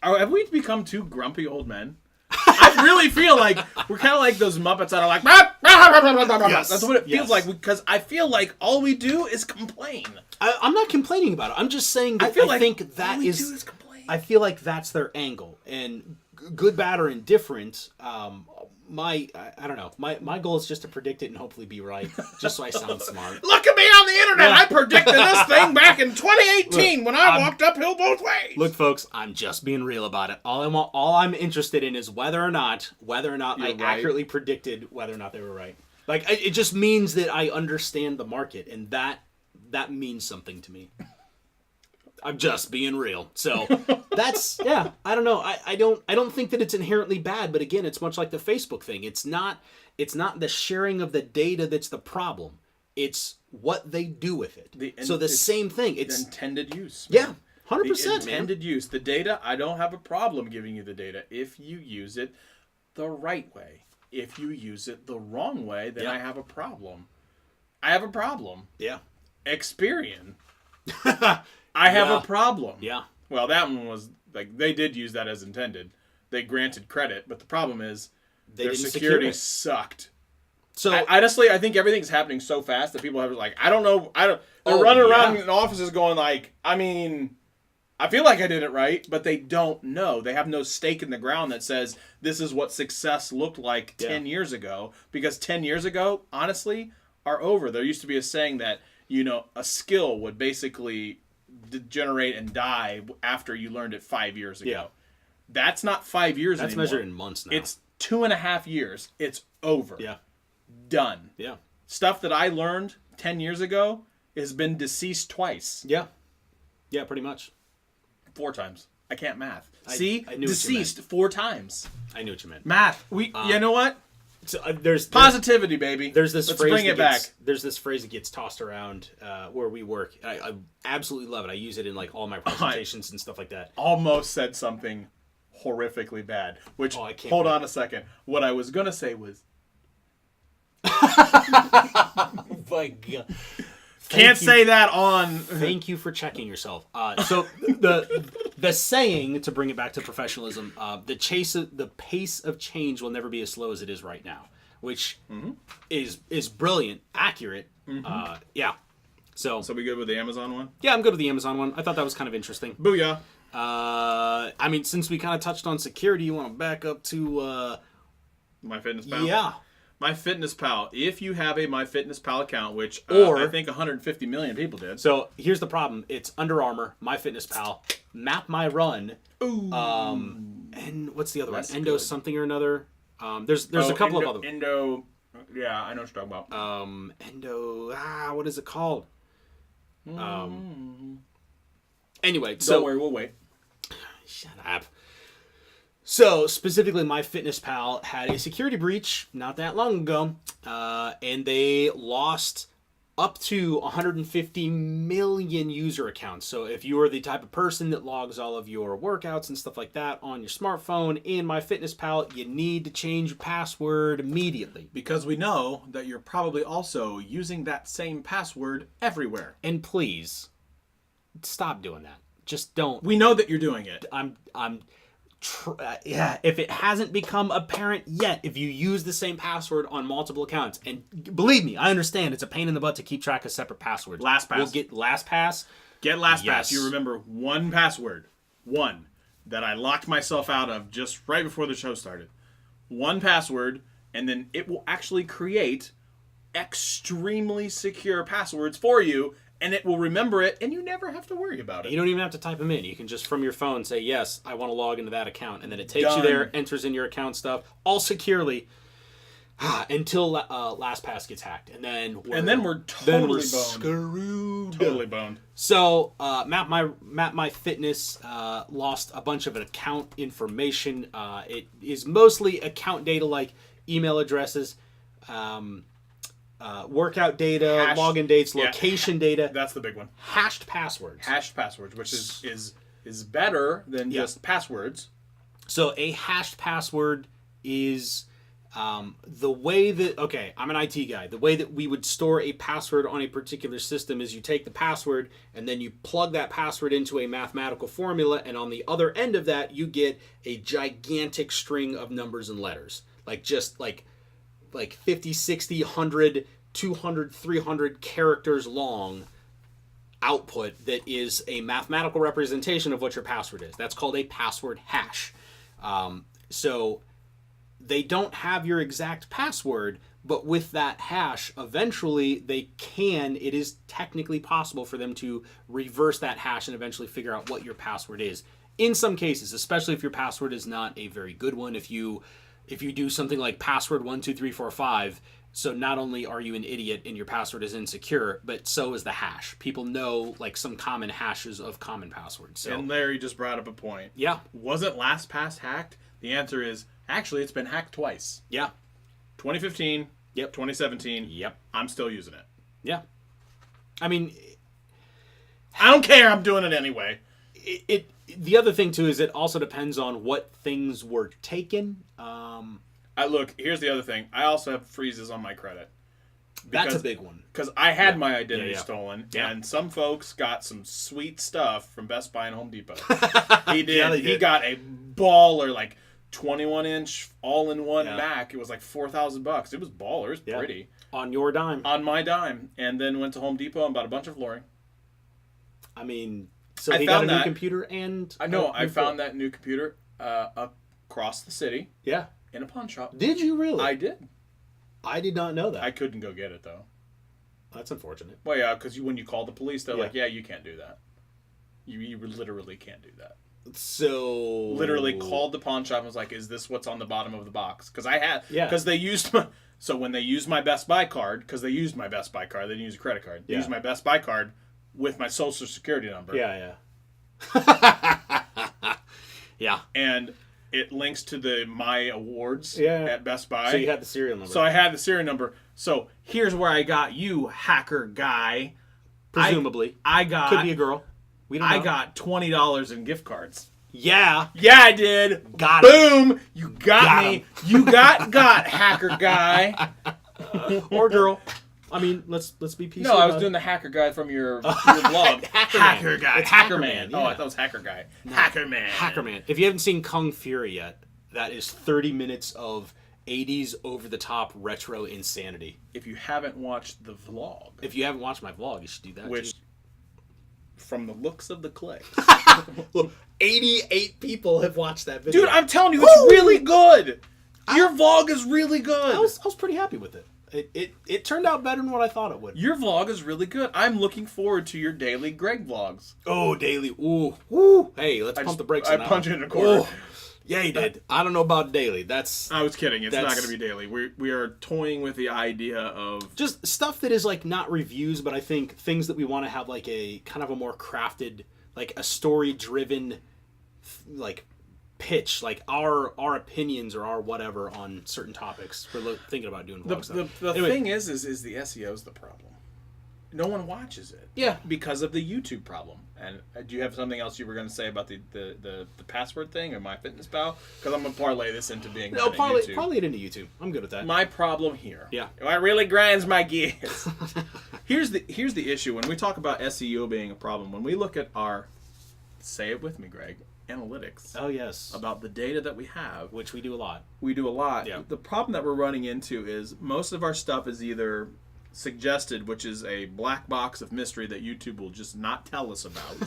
Speaker 2: Have we become two grumpy old men? I really feel like we're kind of like those Muppets that are like, yes, that's what it feels like, because I feel like all we do is complain.
Speaker 1: I'm not complaining about it. I'm just saying that I think that
Speaker 2: all we do is complain.
Speaker 1: I feel like that's their angle. And good, bad, or indifferent, I don't know. My goal is just to predict it and hopefully be right, just so I sound smart.
Speaker 2: Look at me on the internet. I predicted this thing back in 2018 when I walked uphill both ways.
Speaker 1: Look, folks, I'm just being real about it. All I'm interested in is whether or not I accurately predicted whether or not they were right. Like, it just means that I understand the market, and that means something to me. I'm just being real. So that's, I don't know. I don't think that it's inherently bad, but again, it's much like the Facebook thing. It's not the sharing of the data that's the problem. It's what they do with it. So the same thing. It's
Speaker 2: intended use.
Speaker 1: Man. Yeah, 100%.
Speaker 2: The intended use. The data, I don't have a problem giving you the data if you use it the right way. If you use it the wrong way, then I have a problem. I have a problem.
Speaker 1: Yeah.
Speaker 2: Experian. I have a problem.
Speaker 1: Yeah.
Speaker 2: Well, that one was, like, they did use that as intended. They granted credit, but the problem is their security sucked. So honestly, I think everything's happening so fast that people have like, I don't know. They're running around in offices going like, I mean, I feel like I did it right, but they don't know. They have no stake in the ground that says this is what success looked like 10 years ago. Because 10 years ago, honestly, are over. There used to be a saying that, a skill would basically degenerate and die after you learned it 5 years ago. Yeah. That's not 5 years anymore.
Speaker 1: That's measured in months now.
Speaker 2: It's 2.5 years. It's over.
Speaker 1: Yeah.
Speaker 2: Done.
Speaker 1: Yeah.
Speaker 2: Stuff that I learned 10 years ago has been deceased twice.
Speaker 1: Yeah. Yeah, pretty much.
Speaker 2: 4 times. I can't math.
Speaker 1: I knew
Speaker 2: deceased 4 times.
Speaker 1: I knew what you meant.
Speaker 2: Math. You know what?
Speaker 1: So, there's
Speaker 2: positivity, baby.
Speaker 1: There's this
Speaker 2: Let's
Speaker 1: phrase
Speaker 2: bring it back.
Speaker 1: There's this phrase that gets tossed around where we work. I absolutely love it. I use it in like all my presentations and stuff like that.
Speaker 2: Almost said something horrifically bad. Which hold on a second. What I was gonna say was.
Speaker 1: Oh my God.
Speaker 2: Can't say that on.
Speaker 1: Thank you for checking yourself. So the saying, to bring it back to professionalism, the pace of change will never be as slow as it is right now, which is brilliant, accurate. Yeah. So
Speaker 2: we good with the Amazon one?
Speaker 1: Yeah, I'm good with the Amazon one. I thought that was kind of interesting.
Speaker 2: Booyah.
Speaker 1: I mean, since we kind of touched on security, you want to back up to
Speaker 2: MyFitnessPal?
Speaker 1: Yeah.
Speaker 2: MyFitnessPal. If you have a MyFitnessPal account, which
Speaker 1: Or
Speaker 2: I think 150 million people did.
Speaker 1: So here's the problem: it's Under Armour, MyFitnessPal, Map My Run,
Speaker 2: Ooh.
Speaker 1: and what's the other one?
Speaker 2: That's
Speaker 1: Endo
Speaker 2: good.
Speaker 1: something or another. There's a couple of other.
Speaker 2: Indo. Yeah, I know what you're talking about.
Speaker 1: Endo. What is it called? Anyway,
Speaker 2: Don't worry, we'll wait.
Speaker 1: Shut up. So, specifically, MyFitnessPal had a security breach not that long ago, and they lost up to 150 million user accounts. So, if you are the type of person that logs all of your workouts and stuff like that on your smartphone in MyFitnessPal, you need to change your password immediately.
Speaker 2: Because we know that you're probably also using that same password everywhere.
Speaker 1: And please, stop doing that. Just don't.
Speaker 2: We know that you're doing it.
Speaker 1: If it hasn't become apparent yet, if you use the same password on multiple accounts, and believe me, I understand it's a pain in the butt to keep track of separate passwords.
Speaker 2: LastPass.
Speaker 1: We'll get LastPass.
Speaker 2: Get LastPass.
Speaker 1: Yes.
Speaker 2: You remember one password. One that I locked myself out of just right before the show started. One password, and then it will actually create extremely secure passwords for you, and it will remember it, and you never have to worry about it.
Speaker 1: You don't even have to type them in. You can just from your phone say, yes, I want to log into that account. And then it takes
Speaker 2: Done.
Speaker 1: you there, enters in your account stuff, all securely, until LastPass gets hacked. And then
Speaker 2: we're totally boned.
Speaker 1: Screwed.
Speaker 2: Totally boned.
Speaker 1: So, Map My Fitness lost a bunch of account information. It is mostly account data like email addresses, workout data, login dates, location data.
Speaker 2: That's the big one.
Speaker 1: Hashed passwords.
Speaker 2: Hashed passwords, which is better than just passwords.
Speaker 1: So a hashed password is the way that, okay, I'm an IT guy. The way that we would store a password on a particular system is you take the password and then you plug that password into a mathematical formula, and on the other end of that, you get a gigantic string of numbers and letters. Like 50, 60, 100, 200, 300 characters long output that is a mathematical representation of what your password is. That's called a password hash. So they don't have your exact password, but with that hash, eventually it is technically possible for them to reverse that hash and eventually figure out what your password is. In some cases, especially if your password is not a very good one, if you do something like password 12345, so not only are you an idiot and your password is insecure, but so is the hash. People know like some common hashes of common passwords. So,
Speaker 2: and Larry just brought up a point.
Speaker 1: Yeah.
Speaker 2: Wasn't LastPass hacked? The answer is, actually, it's been hacked twice.
Speaker 1: Yeah.
Speaker 2: 2015.
Speaker 1: Yep.
Speaker 2: 2017.
Speaker 1: Yep.
Speaker 2: I'm still using it.
Speaker 1: Yeah. I mean,
Speaker 2: I don't care. I'm doing it anyway.
Speaker 1: The other thing too is it also depends on what things were taken.
Speaker 2: Look, here's the other thing. I also have freezes on my credit.
Speaker 1: That's a big one.
Speaker 2: Because I had my identity stolen,
Speaker 1: Yeah.
Speaker 2: and some folks got some sweet stuff from Best Buy and Home Depot. He did.
Speaker 1: Yeah, they
Speaker 2: He
Speaker 1: did.
Speaker 2: got a baller, like 21-inch all-in-one
Speaker 1: Yeah.
Speaker 2: Mac. It was like $4,000. It was baller. It was pretty.
Speaker 1: On your dime.
Speaker 2: On my dime. And then went to Home Depot and bought a bunch of flooring.
Speaker 1: I mean, so
Speaker 2: I
Speaker 1: he got
Speaker 2: found
Speaker 1: a new
Speaker 2: that.
Speaker 1: computer and...
Speaker 2: I know. I found that new computer across the city
Speaker 1: Yeah.
Speaker 2: in a pawn shop.
Speaker 1: Did you really?
Speaker 2: I did.
Speaker 1: I did not know that.
Speaker 2: I couldn't go get it, though.
Speaker 1: That's unfortunate.
Speaker 2: Well, yeah, because when you call the police, they're
Speaker 1: Yeah.
Speaker 2: like, yeah, you can't do that. You literally can't do that.
Speaker 1: So...
Speaker 2: Literally called the pawn shop and was like, is this what's on the bottom of the box? Because I had...
Speaker 1: Yeah.
Speaker 2: Because they used my... So when they used my Best Buy card, because they used my Best Buy card, they didn't use a credit card. They used my Best Buy card with my social security number.
Speaker 1: Yeah. Yeah.
Speaker 2: And it links to my awards
Speaker 1: Yeah.
Speaker 2: at Best Buy.
Speaker 1: So you had the serial number.
Speaker 2: So I had the serial number. So here's where I got you, hacker guy.
Speaker 1: Presumably.
Speaker 2: I got...
Speaker 1: Could be a girl. We don't know.
Speaker 2: I got $20 in gift cards.
Speaker 1: Yeah.
Speaker 2: Yeah, I did.
Speaker 1: Got it.
Speaker 2: Boom. You got me.
Speaker 1: him.
Speaker 2: You got hacker guy.
Speaker 1: Or girl. I mean, let's be PC.
Speaker 2: No, I was
Speaker 1: about
Speaker 2: doing the hacker guy from your blog. Hacker guy.
Speaker 1: It's
Speaker 2: Hacker
Speaker 1: Hackerman,
Speaker 2: man.
Speaker 1: yeah.
Speaker 2: Oh, I thought it was hacker guy. Hacker man.
Speaker 1: Hacker Man. If you haven't seen Kung Fury yet, that is 30 minutes of 80s over-the-top retro insanity.
Speaker 2: If you haven't watched the vlog,
Speaker 1: If you haven't watched my vlog, you should do that
Speaker 2: which,
Speaker 1: too.
Speaker 2: from the looks of the clicks,
Speaker 1: Look, 88 people have watched that video.
Speaker 2: Dude, I'm telling you, it's really good. Your vlog is really good.
Speaker 1: I was pretty happy with it. It turned out better than what I thought it would.
Speaker 2: Your vlog is really good. I'm looking forward to your daily Greg vlogs.
Speaker 1: Oh, daily. Ooh. Woo. Hey, let's pump the brakes on that.
Speaker 2: I punch it in a corner.
Speaker 1: Oh. Yeah, he did. I don't know about daily.
Speaker 2: I was kidding. It's not going to be daily. We are toying with the idea of
Speaker 1: just stuff that is like not reviews, but I think things that we want to have like a kind of a more crafted, like a story-driven, like pitch, like our opinions or our whatever on certain topics. We're thinking about doing vlogs.
Speaker 2: The thing is the SEO is the problem. No one watches it.
Speaker 1: Yeah,
Speaker 2: because of the YouTube problem. And do you have something else you were going to say about the password thing or MyFitnessPal? Because I'm going to parlay this into being
Speaker 1: parlay it into YouTube. I'm good with that.
Speaker 2: My problem here.
Speaker 1: Yeah.
Speaker 2: It really grinds my gears. Here's the issue. When we talk about SEO being a problem, when we look at our, say it with me, Greg, analytics.
Speaker 1: Oh, yes.
Speaker 2: About the data that we have.
Speaker 1: Which we do a lot.
Speaker 2: We do a lot.
Speaker 1: Yeah.
Speaker 2: The problem that we're running into is most of our stuff is either suggested, which is a black box of mystery that YouTube will just not tell us about.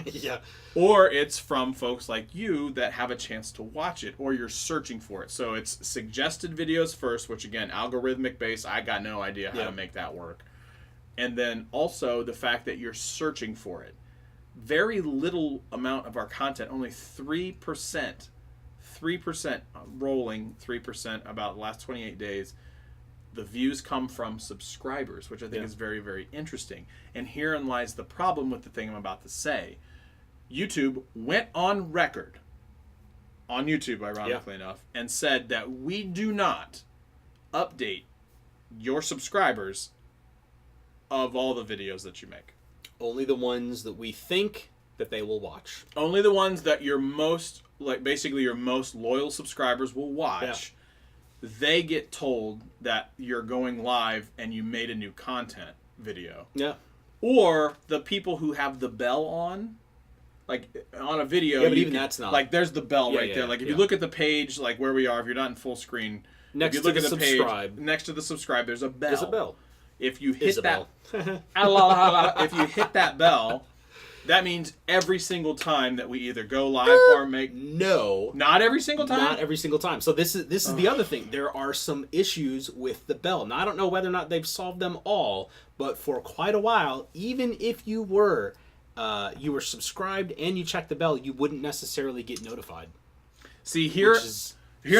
Speaker 1: Yeah.
Speaker 2: Or it's from folks like you that have a chance to watch it, or you're searching for it. So it's suggested videos first, which again, algorithmic based, I got no idea how to make that work. And then also the fact that you're searching for it. Very little amount of our content, only 3% rolling, 3% about the last 28 days, the views come from subscribers, which I think is very, very interesting. And herein lies the problem with the thing I'm about to say. YouTube went on record, on YouTube, ironically enough, and said that we do not update your subscribers of all the videos that you make.
Speaker 1: Only the ones that we think that they will watch.
Speaker 2: Only the ones that your most, like basically your most loyal subscribers will watch. Yeah. They get told that you're going live and you made a new content video.
Speaker 1: Yeah.
Speaker 2: Or the people who have the bell on, like on a video.
Speaker 1: Yeah, but even that's not.
Speaker 2: Like there's the bell right there. Like if you look at the page, like where we are, if you're not in full screen,
Speaker 1: next
Speaker 2: if you look
Speaker 1: to
Speaker 2: at
Speaker 1: the subscribe,
Speaker 2: page, next to the subscribe, there's a bell.
Speaker 1: There's a bell.
Speaker 2: If you hit if you hit that bell, that means every single time that we either go live or make not every single time.
Speaker 1: Not every single time. So this is the other thing. There are some issues with the bell. Now I don't know whether or not they've solved them all, but for quite a while, even if you were subscribed and you checked the bell, you wouldn't necessarily get notified.
Speaker 2: See herein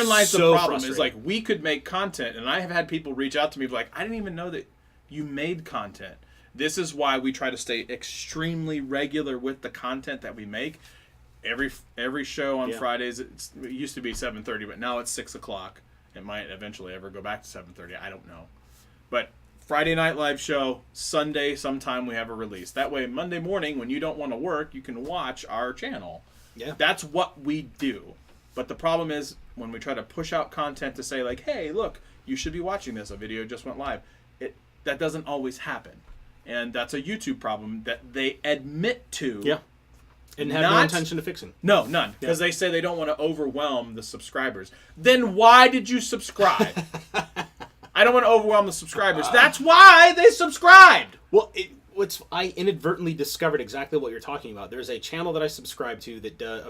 Speaker 2: lies the problem. Is like we could make content, and I have had people reach out to me like, I didn't even know that you made content. This is why we try to stay extremely regular with the content that we make. Every show on Fridays, it used to be 7:30, but now it's 6 o'clock. It might eventually ever go back to 7:30. I don't know. But Friday night live show, Sunday sometime we have a release. That way Monday morning when you don't want to work, you can watch our channel.
Speaker 1: Yeah.
Speaker 2: That's what we do. But the problem is when we try to push out content to say like, hey, look, you should be watching this. A video just went live. That doesn't always happen. And that's a YouTube problem that they admit to.
Speaker 1: Yeah. And have no intention of fixing.
Speaker 2: No, none. Because they say they don't want to overwhelm the subscribers. Then why did you subscribe? I don't want to overwhelm the subscribers. That's why they subscribed.
Speaker 1: Well, I inadvertently discovered exactly what you're talking about. There's a channel that I subscribe to that does,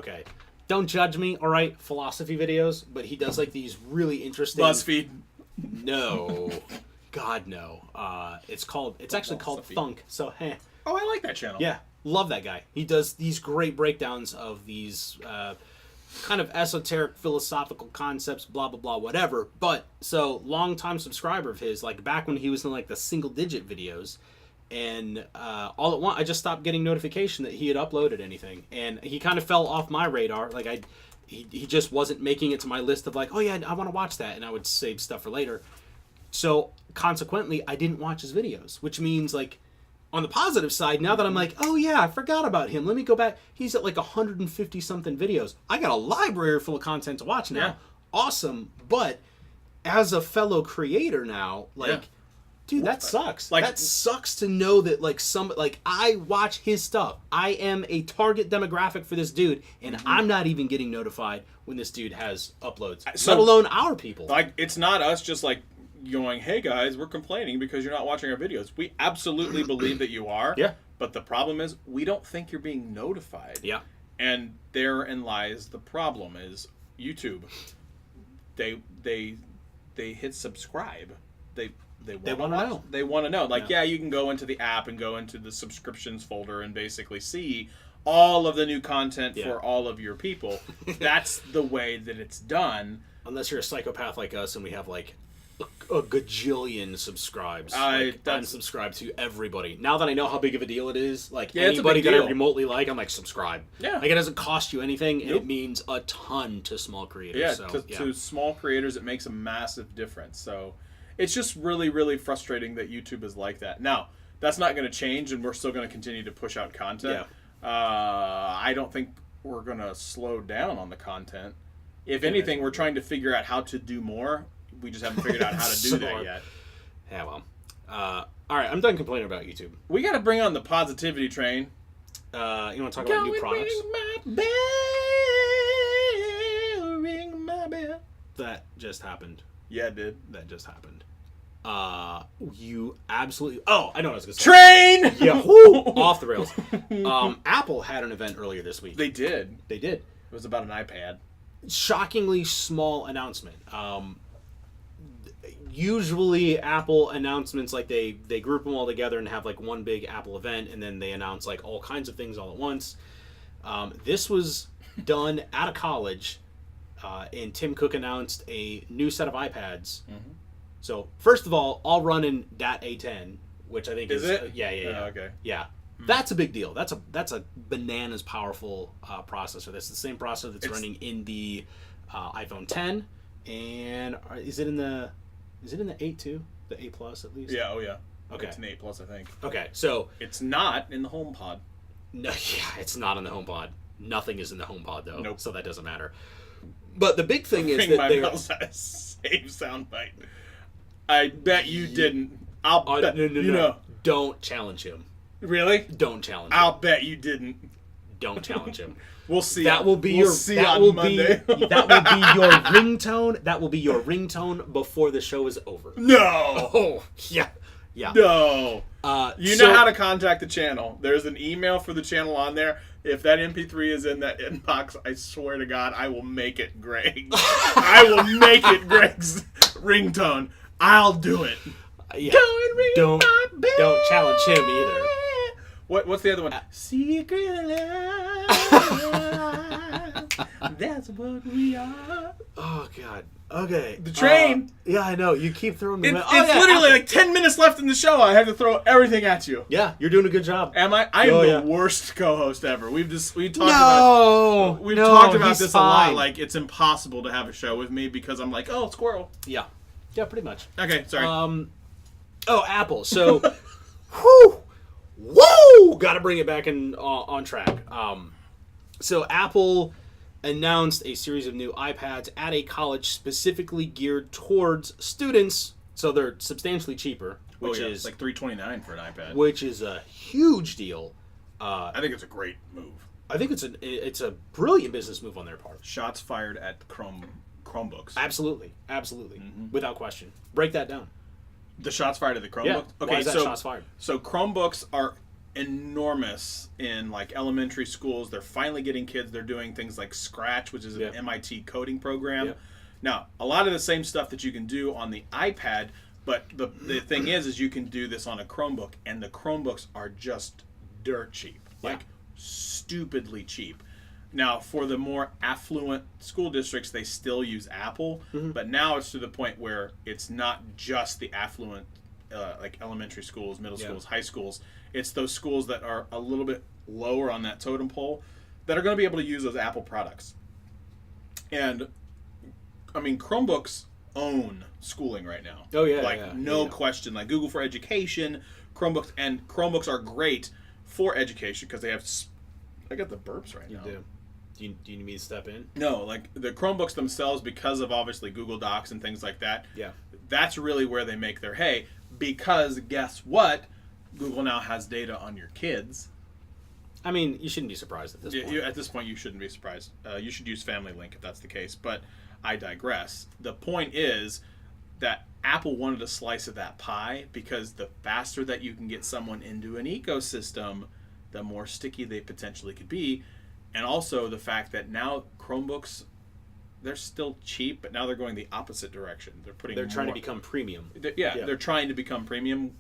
Speaker 1: don't judge me, all right, philosophy videos, but he does like these really interesting...
Speaker 2: BuzzFeed.
Speaker 1: No. God, no. It's actually called Thunk. So,
Speaker 2: Oh, I like that channel.
Speaker 1: Yeah, love that guy. He does these great breakdowns of these kind of esoteric philosophical concepts, blah, blah, blah, whatever. But, so, long-time subscriber of his, like back when he was in like the single-digit videos, and all at once, I just stopped getting notification that he had uploaded anything. And he kind of fell off my radar. Like, he just wasn't making it to my list of like, oh yeah, I want to watch that, and I would save stuff for later. So, consequently, I didn't watch his videos, which means, like, on the positive side, now that I'm like, oh yeah, I forgot about him. Let me go back. He's at like 150-something videos. I got a library full of content to watch now. Yeah. Awesome. But as a fellow creator now, like, dude, that sucks. Like, that sucks to know that, like, I watch his stuff. I am a target demographic for this dude, and I'm not even getting notified when this dude has uploads, let alone our people.
Speaker 2: Like, it's not us just, like, going, hey guys, we're complaining because you're not watching our videos. We absolutely believe that you are.
Speaker 1: Yeah.
Speaker 2: But the problem is we don't think you're being notified.
Speaker 1: Yeah.
Speaker 2: And therein lies the problem: is YouTube. They hit subscribe. They want to
Speaker 1: know.
Speaker 2: They want to know. Like, yeah, you can go into the app and go into the subscriptions folder and basically see all of the new content for all of your people. That's the way that it's done.
Speaker 1: Unless you're a psychopath like us and we have like a gajillion subscribes. Unsubscribe to everybody. Now that I know how big of a deal it is, like anybody that I remotely like, I'm like, subscribe.
Speaker 2: Yeah.
Speaker 1: Like, it doesn't cost you anything, and it means a ton to small creators.
Speaker 2: Yeah, to small creators, it makes a massive difference. So it's just really, really frustrating that YouTube is like that. Now, that's not going to change, and we're still going to continue to push out content.
Speaker 1: Yeah.
Speaker 2: I don't think we're going to slow down on the content. If anything, we're trying to figure out how to do more. We just haven't figured out how to do that yet.
Speaker 1: Yeah, well. All right, I'm done complaining about YouTube.
Speaker 2: We got to bring on the positivity train.
Speaker 1: You want to talk about new products?
Speaker 2: Ring my bell, ring my bell.
Speaker 1: That just happened.
Speaker 2: Yeah, it did.
Speaker 1: That just happened. You absolutely... Oh, I know what I was going to say.
Speaker 2: Train!
Speaker 1: Yeah, whoo, off the rails. Apple had an event earlier this week.
Speaker 2: They did.
Speaker 1: It
Speaker 2: was about an iPad.
Speaker 1: Shockingly small announcement. Usually Apple announcements, like they group them all together and have like one big Apple event, and then they announce like all kinds of things all at once. This was done at a college, and Tim Cook announced a new set of iPads. Mm-hmm. So first of all running DAT A10, which I think is
Speaker 2: it?
Speaker 1: Yeah.
Speaker 2: Oh, okay.
Speaker 1: Yeah. That's a big deal. That's a bananas powerful processor. That's the same processor that's running in the iPhone 10, and is it in the 8 too? The 8 Plus at least?
Speaker 2: Yeah. Oh yeah.
Speaker 1: Okay.
Speaker 2: It's an 8 Plus, I think.
Speaker 1: Okay, so
Speaker 2: it's not in the HomePod.
Speaker 1: No, yeah, it's not in the HomePod. Nothing is in the HomePod though.
Speaker 2: Nope.
Speaker 1: So that doesn't matter. But the big thing is
Speaker 2: Ring
Speaker 1: that
Speaker 2: my bell's a save soundbite. I bet you didn't. I'll bet
Speaker 1: no.
Speaker 2: you know.
Speaker 1: Don't challenge him.
Speaker 2: Really?
Speaker 1: Don't challenge him.
Speaker 2: I'll bet you didn't.
Speaker 1: Don't challenge him.
Speaker 2: We'll see.
Speaker 1: That will be Monday. That will be your ringtone. That will be your ringtone before the show is over.
Speaker 2: No.
Speaker 1: Oh, yeah.
Speaker 2: No. You know how to contact the channel. There's an email for the channel on there. If that MP3 is in that inbox, I swear to God, I will make it Greg. I will make it Greg's ringtone. I'll do it.
Speaker 1: Yeah. Don't challenge him either.
Speaker 2: What's the other one? Secret love. That's what we are.
Speaker 1: Oh God. Okay.
Speaker 2: The train.
Speaker 1: Yeah, I know. You keep throwing me.
Speaker 2: It's literally like 10 minutes left in the show. I have to throw everything at you.
Speaker 1: Yeah, you're doing a good job.
Speaker 2: Am I? I am the worst co-host ever. We've talked about this a lot. Like, it's impossible to have a show with me because I'm like, oh, squirrel.
Speaker 1: Yeah, pretty much.
Speaker 2: Okay, sorry.
Speaker 1: Apple. So, whoo, got to bring it back on track. So Apple announced a series of new iPads at a college specifically geared towards students, so they're substantially cheaper, which is
Speaker 2: like $329 for an iPad,
Speaker 1: which is a huge deal.
Speaker 2: I think it's a great move.
Speaker 1: I think it's a brilliant business move on their part.
Speaker 2: Shots fired at Chromebooks.
Speaker 1: Absolutely, mm-hmm. Without question. Break that down.
Speaker 2: The shots fired at the Chromebook.
Speaker 1: Yeah.
Speaker 2: Okay,
Speaker 1: why is that shots fired?
Speaker 2: So Chromebooks are enormous in like elementary schools. They're finally getting kids. They're doing things like Scratch, which is an MIT coding program. Yeah. Now, a lot of the same stuff that you can do on the iPad, but the thing is you can do this on a Chromebook, and the Chromebooks are just dirt cheap, like stupidly cheap. Now, for the more affluent school districts, they still use Apple, but now it's to the point where it's not just the affluent, like elementary schools, middle schools, high schools. It's those schools that are a little bit lower on that totem pole that are going to be able to use those Apple products. And, I mean, Chromebooks own schooling right now.
Speaker 1: Oh, yeah.
Speaker 2: Like, no question. Like, Google for Education, Chromebooks are great for education because they have... I got the burps right now.
Speaker 1: You do. Do you need me to step in?
Speaker 2: No, like the Chromebooks themselves, because of obviously Google Docs and things like that.
Speaker 1: Yeah.
Speaker 2: That's really where they make their hay, because guess what? Google now has data on your kids.
Speaker 1: I mean, you shouldn't be surprised at this point.
Speaker 2: At this point, you shouldn't be surprised. You should use Family Link if that's the case, but I digress. The point is that Apple wanted a slice of that pie, because the faster that you can get someone into an ecosystem, the more sticky they potentially could be. And also the fact that now Chromebooks, they're still cheap, but now they're going the opposite direction. They're
Speaker 1: trying to become premium.
Speaker 2: They're trying to become premium.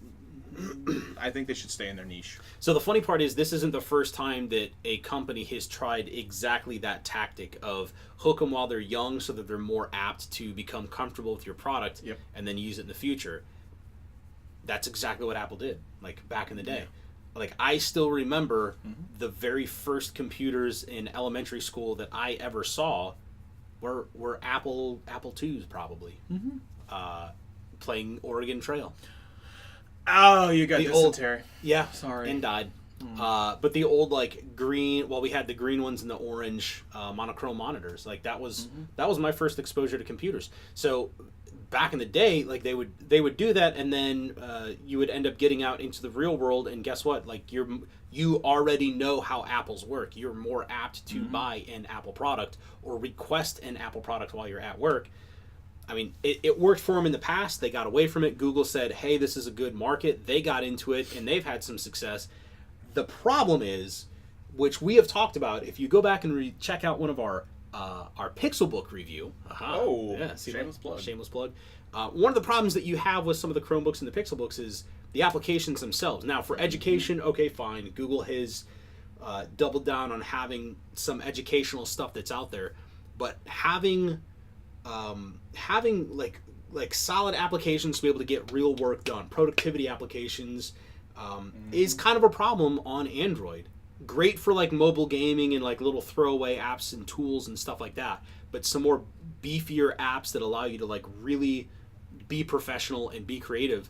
Speaker 2: I think they should stay in their niche.
Speaker 1: So the funny part is this isn't the first time that a company has tried exactly that tactic of hook them while they're young so that they're more apt to become comfortable with your product and then use it in the future. That's exactly what Apple did, like back in the day. Like I still remember the very first computers in elementary school that I ever saw were Apple IIs probably, playing Oregon Trail.
Speaker 2: Oh, you got dysentery.
Speaker 1: Yeah,
Speaker 2: sorry,
Speaker 1: and died. But the old like green, we had the green ones and the orange monochrome monitors. Like that was my first exposure to computers. So back in the day, like they would do that, and then you would end up getting out into the real world, and guess what? Like you already know how Apples work. You're more apt to buy an Apple product or request an Apple product while you're at work. I mean, it worked for them in the past. They got away from it. Google said, hey, this is a good market. They got into it, and they've had some success. The problem is, which we have talked about, if you go back and check out one of our Pixelbook review.
Speaker 2: Shameless plug.
Speaker 1: Shameless plug. One of the problems that you have with some of the Chromebooks and the Pixelbooks is the applications themselves. Now, for education, okay, fine. Google has doubled down on having some educational stuff that's out there, but having like solid applications to be able to get real work done, productivity applications, is kind of a problem on Android. Great for like mobile gaming and like little throwaway apps and tools and stuff like that, but some more beefier apps that allow you to like really be professional and be creative,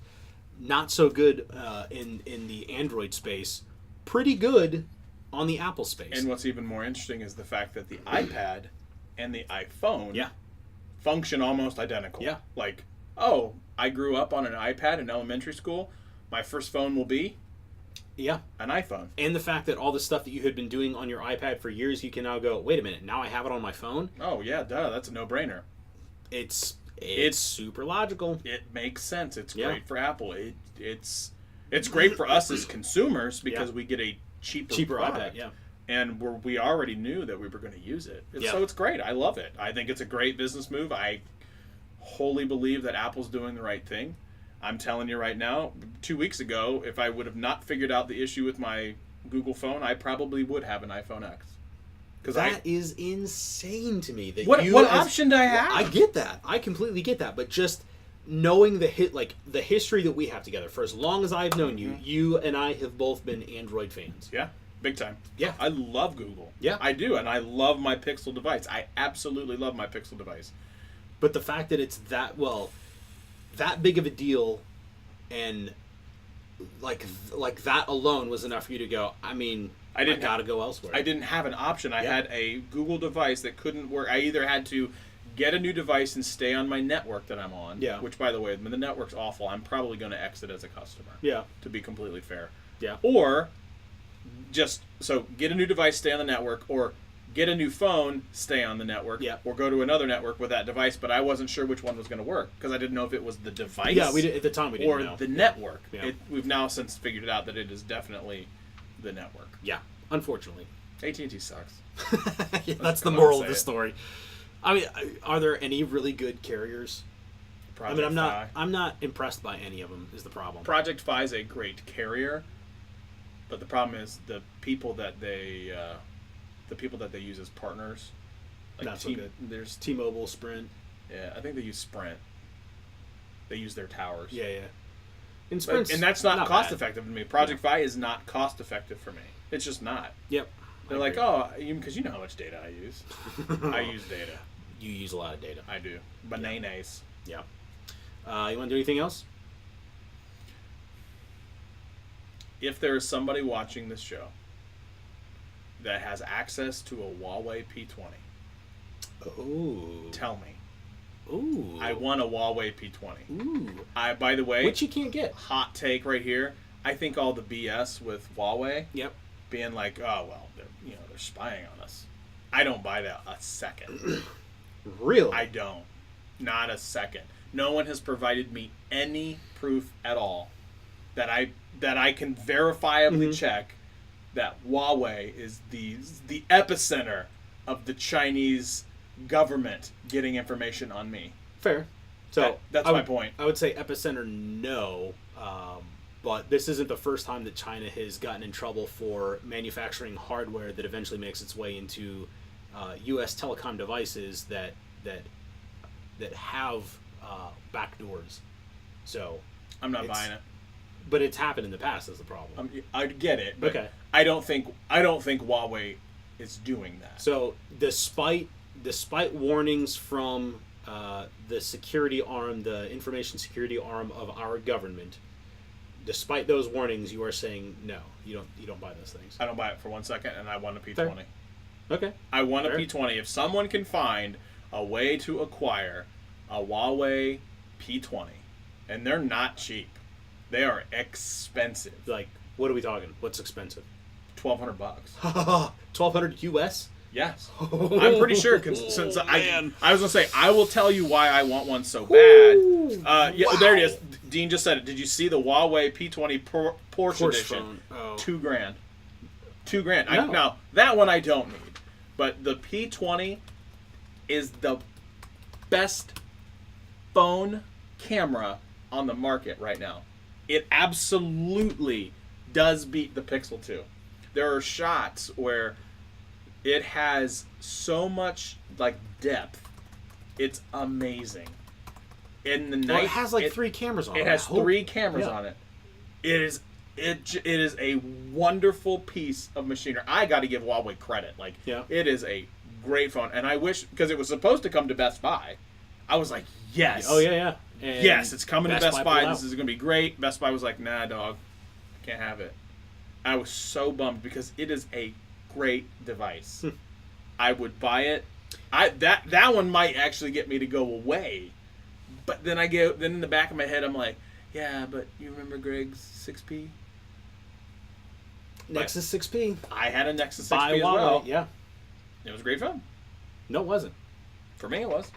Speaker 1: not so good in the Android space, pretty good on the Apple space.
Speaker 2: And what's even more interesting is the fact that the iPad and the iPhone function almost identical.
Speaker 1: Yeah.
Speaker 2: Like, oh, I grew up on an iPad in elementary school. My first phone will be an iPhone.
Speaker 1: And the fact that all the stuff that you had been doing on your iPad for years, you can now go, wait a minute, now I have it on my phone?
Speaker 2: Oh, yeah, duh. That's a no-brainer.
Speaker 1: It's super logical.
Speaker 2: It makes sense. It's great for Apple. It's great for us as consumers because we get a cheaper product.
Speaker 1: iPad,
Speaker 2: And we already knew that we were going to use it. So it's great. I love it. I think it's a great business move. I wholly believe that Apple's doing the right thing. I'm telling you right now, 2 weeks ago, if I would have not figured out the issue with my Google phone, I probably would have an iPhone X.
Speaker 1: That is insane to me. That
Speaker 2: what option do I have?
Speaker 1: I get that. I completely get that. But just knowing the history that we have together, for as long as I've known you, you and I have both been Android fans.
Speaker 2: Yeah, big time.
Speaker 1: Yeah.
Speaker 2: I love Google.
Speaker 1: Yeah.
Speaker 2: I do, and I love my Pixel device. I absolutely love my Pixel device.
Speaker 1: But the fact that it's that big of a deal, and like that alone was enough for you to go, I mean, I gotta go elsewhere.
Speaker 2: I didn't have an option. I had a Google device that couldn't work. I either had to get a new device and stay on my network that I'm on, which, by the way, the network's awful. I'm probably going to exit as a customer, to be completely fair.
Speaker 1: Yeah.
Speaker 2: Or just, get a new device, stay on the network, or get a new phone, stay on the network, or go to another network with that device, but I wasn't sure which one was going to work, because I didn't know if it was the device
Speaker 1: at the time we didn't know.
Speaker 2: Or the network. Yeah. We've now since figured it out that it is definitely the network.
Speaker 1: Yeah, unfortunately.
Speaker 2: AT&T sucks.
Speaker 1: That's the moral of the story. I mean, are there any really good carriers?
Speaker 2: Project Fi.
Speaker 1: I'm not impressed by any of them. Is the problem?
Speaker 2: Project Fi is a great carrier, but the problem is the people that they use as partners. Like
Speaker 1: not so good.
Speaker 2: There's
Speaker 1: T-Mobile, Sprint.
Speaker 2: Yeah, I think they use Sprint. They use their towers.
Speaker 1: Yeah. And
Speaker 2: that's not cost effective to me. Project Fi is not cost effective for me. It's just not.
Speaker 1: Yep.
Speaker 2: They're like, because you know how much data I use. I use data.
Speaker 1: You use a lot of data.
Speaker 2: I do. Bananas.
Speaker 1: Yeah. You want to do anything else?
Speaker 2: If there is somebody watching this show that has access to a Huawei P20, tell me.
Speaker 1: Ooh.
Speaker 2: I want a Huawei P20.
Speaker 1: Ooh.
Speaker 2: By the way,
Speaker 1: which you can't get.
Speaker 2: Hot take right here. I think all the BS with Huawei.
Speaker 1: Yep.
Speaker 2: Being like, oh well, they're spying on us. I don't buy that a second.
Speaker 1: Really?
Speaker 2: I don't. Not a second. No one has provided me any proof at all that I can verifiably check that Huawei is the epicenter of the Chinese government getting information on me.
Speaker 1: Fair. So
Speaker 2: that's my point.
Speaker 1: I would say epicenter, no. But this isn't the first time that China has gotten in trouble for manufacturing hardware that eventually makes its way into U.S. telecom devices that have backdoors. So
Speaker 2: I'm not buying it.
Speaker 1: But it's happened in the past. Is the problem?
Speaker 2: I get it. But
Speaker 1: okay.
Speaker 2: I don't think Huawei is doing that.
Speaker 1: So despite warnings from the security arm, the information security arm of our government, despite those warnings, you are saying no. You don't buy those things.
Speaker 2: I don't buy it for 1 second, and I want a P20.
Speaker 1: Fair. Okay.
Speaker 2: I want a P20. If someone can find a way to acquire a Huawei P20, and they're not cheap, they are expensive.
Speaker 1: Like, what are we talking? What's expensive?
Speaker 2: $1,200.
Speaker 1: $1,200 US?
Speaker 2: Yes. I'm pretty sure. Since I was gonna say, I will tell you why I want one so bad. Yeah, wow. There it is. Dean just said it. Did you see the Huawei P20 Porsche edition?
Speaker 1: Oh.
Speaker 2: $2,000. $2,000.
Speaker 1: No.
Speaker 2: Now that one I don't need, but the P20 is the best phone camera on the market right now. It absolutely does beat the Pixel 2. There are shots where it has so much like depth. It's amazing. In the night,
Speaker 1: it has like 3 cameras on it.
Speaker 2: It has 3 cameras on it. It is a wonderful piece of machinery. I got to give Huawei credit. Like, it is a great phone, and I wish, because it was supposed to come to Best Buy. I was like, yes.
Speaker 1: Oh yeah. And
Speaker 2: yes, it's coming to Best Buy. This
Speaker 1: out.
Speaker 2: is going to be great. Best Buy was like, nah, dog, can't have it. I was so bummed because it is a great device. I would buy it. That one might actually get me to go away. But then then in the back of my head I'm like, yeah, but you remember Greg's 6P?
Speaker 1: Nexus 6P.
Speaker 2: I had a Nexus 6P
Speaker 1: by
Speaker 2: as
Speaker 1: Huawei,
Speaker 2: well.
Speaker 1: Yeah.
Speaker 2: It was a great phone.
Speaker 1: No, it wasn't.
Speaker 2: For me, it was.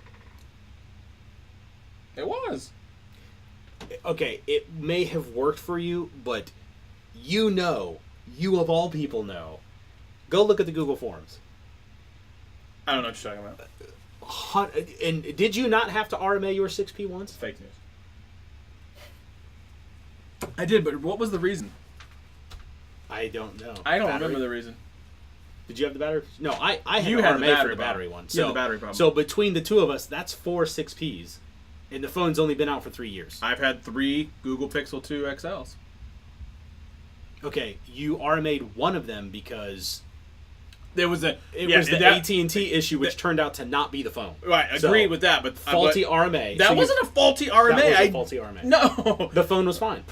Speaker 2: It was.
Speaker 1: Okay, it may have worked for you, but you of all people know. Go look at the Google forums.
Speaker 2: I don't know what you're talking about.
Speaker 1: And did you not have to RMA your 6P once?
Speaker 2: Fake news. I did, but what was the reason?
Speaker 1: I don't know.
Speaker 2: I don't remember the reason.
Speaker 1: Did you have the battery? No, I had
Speaker 2: you
Speaker 1: RMA
Speaker 2: had
Speaker 1: for the battery one.
Speaker 2: So, you had the battery problem.
Speaker 1: So between the two of us, that's 4 6Ps. And the phone's only been out for 3 years.
Speaker 2: I've had 3 Google Pixel 2 XLs.
Speaker 1: Okay, you RMA'd one of them because
Speaker 2: there was
Speaker 1: the AT&T issue, which turned out to not be the phone.
Speaker 2: Right, agreed with that, but
Speaker 1: faulty RMA.
Speaker 2: That wasn't a faulty RMA.
Speaker 1: That was a faulty RMA.
Speaker 2: No,
Speaker 1: the phone was fine.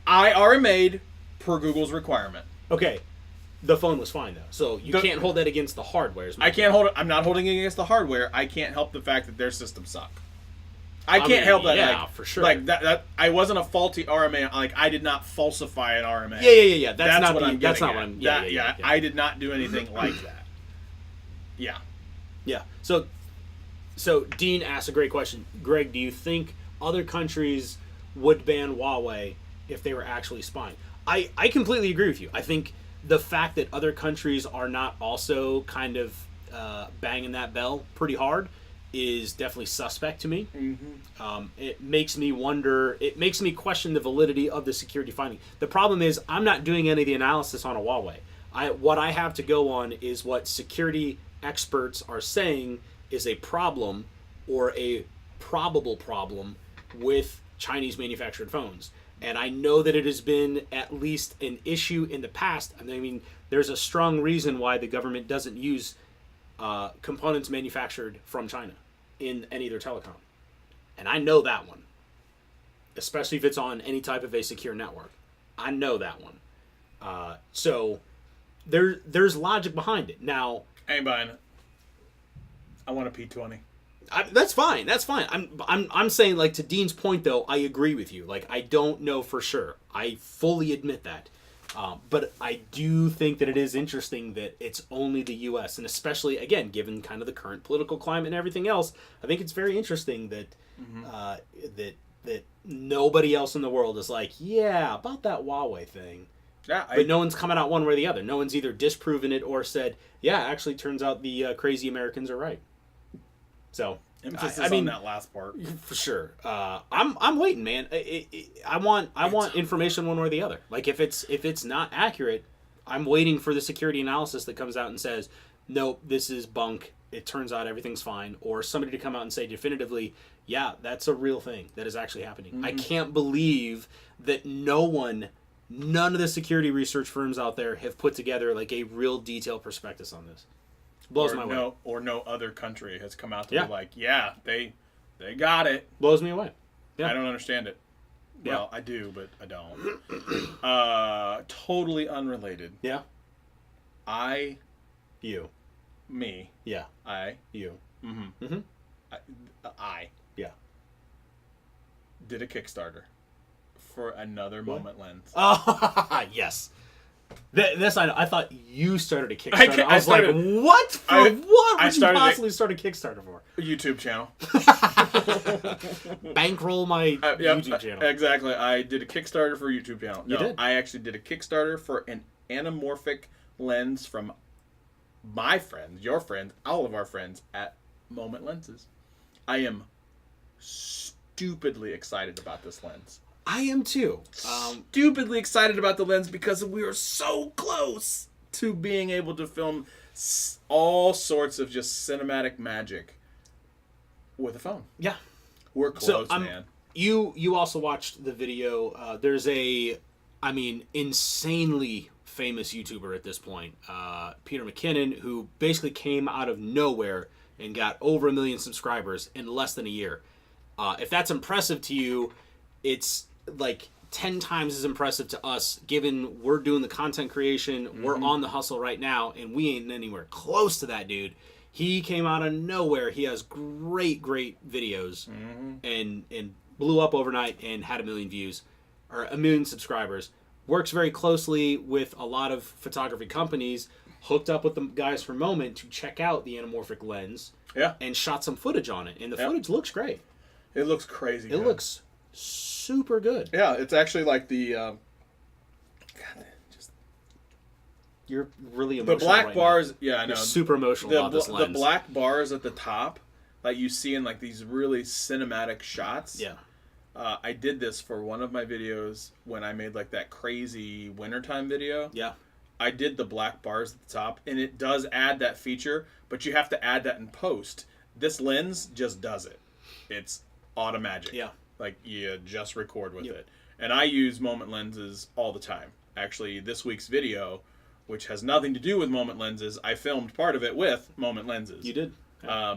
Speaker 2: I RMA'd per Google's requirement.
Speaker 1: Okay, the phone was fine though, so you can't hold that against the hardware.
Speaker 2: I can't hold it. I'm not holding it against the hardware. I can't help the fact that their systems suck. I can't help that.
Speaker 1: Yeah,
Speaker 2: like,
Speaker 1: for sure.
Speaker 2: Like that. I wasn't a faulty RMA. Like I did not falsify an RMA.
Speaker 1: Yeah. That's not
Speaker 2: what I'm
Speaker 1: That's not
Speaker 2: at.
Speaker 1: what I'm.
Speaker 2: Yeah. I did not do anything like that. Yeah.
Speaker 1: Yeah. So Dean asked a great question. Greg, do you think other countries would ban Huawei if they were actually spying? I completely agree with you. I think the fact that other countries are not also kind of banging that bell pretty hard is definitely suspect to me.
Speaker 2: Mm-hmm.
Speaker 1: It makes me wonder. It makes me question the validity of the security finding. The problem is I'm not doing any of the analysis on a Huawei. What I have to go on is what security experts are saying is a problem or a probable problem with Chinese manufactured phones. And I know that it has been at least an issue in the past. I mean, there's a strong reason why the government doesn't use components manufactured from China in any of their telecom. And I know that one. Especially if it's on any type of a secure network. I know that one. So there's logic behind it. Now,
Speaker 2: I ain't buying it. I want a P20.
Speaker 1: That's fine. I'm saying, like, to Dean's point though, I agree with you. Like, I don't know for sure. I fully admit that. But I do think that it is interesting that it's only the U.S. and especially, again, given kind of the current political climate and everything else, I think it's very interesting that that nobody else in the world is like, yeah, about that Huawei thing.
Speaker 2: Yeah,
Speaker 1: but no one's coming out one way or the other. No one's either disproven it or said, yeah, actually turns out the crazy Americans are right. So
Speaker 2: emphasis
Speaker 1: I mean,
Speaker 2: on that last part.
Speaker 1: for sure. I'm waiting, man. I want information one way or the other. Like if it's not accurate, I'm waiting for the security analysis that comes out and says, nope, this is bunk. It turns out everything's fine, or somebody to come out and say definitively, yeah, that's a real thing that is actually happening. Mm-hmm. I can't believe that none of the security research firms out there have put together like a real detailed prospectus on this. Blows my way.
Speaker 2: Or no other country has come out to be like, yeah, they got it.
Speaker 1: Blows me away. Yeah.
Speaker 2: I don't understand it.
Speaker 1: Yeah.
Speaker 2: Well, I do, but I don't. Totally unrelated.
Speaker 1: Yeah.
Speaker 2: You. Me.
Speaker 1: Yeah.
Speaker 2: You. Mm-hmm.
Speaker 1: Mm-hmm.
Speaker 2: I.
Speaker 1: Yeah.
Speaker 2: Did a Kickstarter for another Moment Lens.
Speaker 1: Oh, yes. This I thought you started a Kickstarter. I was like, what? What would you possibly start a Kickstarter for?
Speaker 2: A YouTube channel.
Speaker 1: Bankroll my YouTube channel.
Speaker 2: Exactly. I did a Kickstarter for a YouTube channel.
Speaker 1: You did?
Speaker 2: I actually did a Kickstarter for an anamorphic lens from my friends, your friends, all of our friends at Moment Lenses. I am stupidly excited about this lens.
Speaker 1: I am too.
Speaker 2: Stupidly excited about the lens because we are so close to being able to film all sorts of just cinematic magic with a phone.
Speaker 1: Yeah.
Speaker 2: We're close, man.
Speaker 1: You also watched the video. There's insanely famous YouTuber at this point, Peter McKinnon, who basically came out of nowhere and got over 1 million subscribers in less than a year. If that's impressive to you, it's like 10 times as impressive to us, given we're doing the content creation, we're on the hustle right now, and we ain't anywhere close to that dude. He came out of nowhere. He has great videos and blew up overnight and had 1 million views or 1 million subscribers. Works very closely with a lot of photography companies, hooked up with the guys for Moment to check out the anamorphic lens, and shot some footage on it. And the footage looks great.
Speaker 2: It looks crazy.
Speaker 1: It looks super good.
Speaker 2: Yeah, it's actually like the
Speaker 1: you're really emotional.
Speaker 2: The black
Speaker 1: right
Speaker 2: bars,
Speaker 1: now.
Speaker 2: Yeah, I know.
Speaker 1: You're super emotional about this lens.
Speaker 2: The black bars at the top, like you see in like these really cinematic shots.
Speaker 1: Yeah.
Speaker 2: I did this for one of my videos when I made like that crazy wintertime video.
Speaker 1: Yeah.
Speaker 2: I did the black bars at the top, and it does add that feature, but you have to add that in post. This lens just does it. It's automagic.
Speaker 1: Yeah.
Speaker 2: Like you just record with it. And I use Moment lenses all the time. Actually, this week's video, which has nothing to do with Moment lenses, I filmed part of it with Moment lenses.
Speaker 1: You did. Yeah.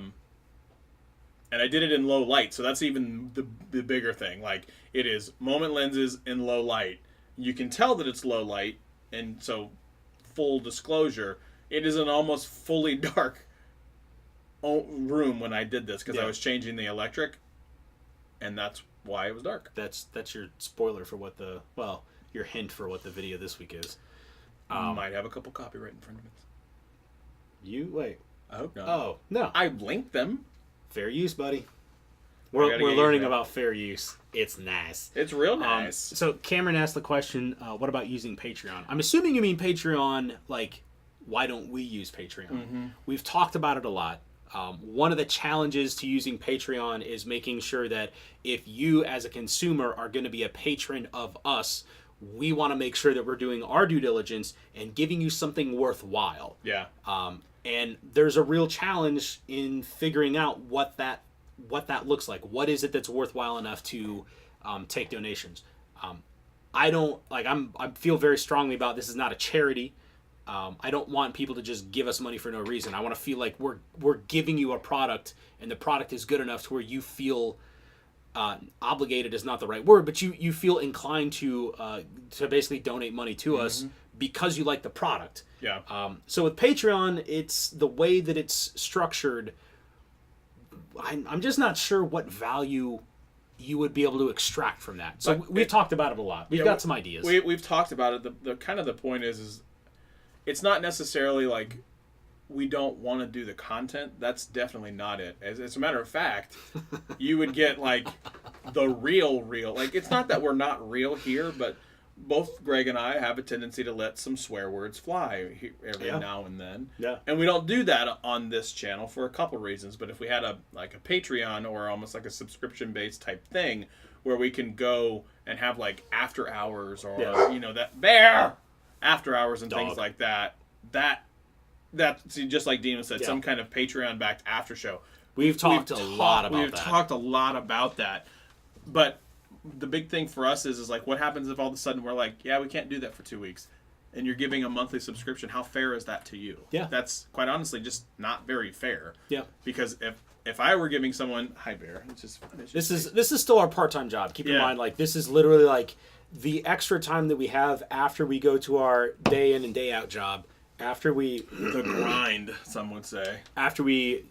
Speaker 2: And I did it in low light, so that's even the bigger thing. Like, it is Moment lenses in low light. You can tell that it's low light, and so, full disclosure, it is an almost fully dark room when I did this, because I was changing the electric, and that's why it was dark.
Speaker 1: That's your spoiler for what your hint for what the video this week is.
Speaker 2: Might have a couple copyright infringements.
Speaker 1: Wait.
Speaker 2: I hope not.
Speaker 1: Oh, no.
Speaker 2: I linked them.
Speaker 1: Fair use, buddy. We're learning about fair use. It's nice.
Speaker 2: It's real nice.
Speaker 1: So Cameron asked the question, what about using Patreon? I'm assuming you mean Patreon, like, why don't we use Patreon? Mm-hmm. We've talked about it a lot. One of the challenges to using Patreon is making sure that if you as a consumer are going to be a patron of us, we want to make sure that we're doing our due diligence and giving you something worthwhile.
Speaker 2: Yeah.
Speaker 1: And there's a real challenge in figuring out what that looks like. What is it that's worthwhile enough to take donations? I feel very strongly about this is not a charity. I don't want people to just give us money for no reason. I want to feel like we're giving you a product, and the product is good enough to where you feel obligated is not the right word, but you feel inclined to basically donate money to us because you like the product.
Speaker 2: Yeah.
Speaker 1: So with Patreon, it's the way that it's structured. I'm just not sure what value you would be able to extract from that. So we've talked about it a lot. We've got some ideas.
Speaker 2: We've talked about it. The kind of the point is it's not necessarily like we don't want to do the content. That's definitely not it. As a matter of fact, you would get like the real. Like, it's not that we're not real here, but both Greg and I have a tendency to let some swear words fly every now and then.
Speaker 1: Yeah.
Speaker 2: And we don't do that on this channel for a couple reasons. But if we had a Patreon or almost like a subscription based type thing where we can go and have like after hours or that bear after hours and things like that, see, just like Dino said, some kind of Patreon backed after show.
Speaker 1: We've talked a lot about that.
Speaker 2: We've talked a lot about that. But the big thing for us is like, what happens if all of a sudden we're like, yeah, we can't do that for 2 weeks, and you're giving a monthly subscription? How fair is that to you?
Speaker 1: Yeah,
Speaker 2: that's quite honestly just not very fair.
Speaker 1: Yeah,
Speaker 2: because if I were giving someone, hi Bear,
Speaker 1: this is still our part-time job. Keep in mind, like, this is literally like the extra time that we have after we go to our day in and day out job. After we
Speaker 2: the grind, some would say.
Speaker 1: After we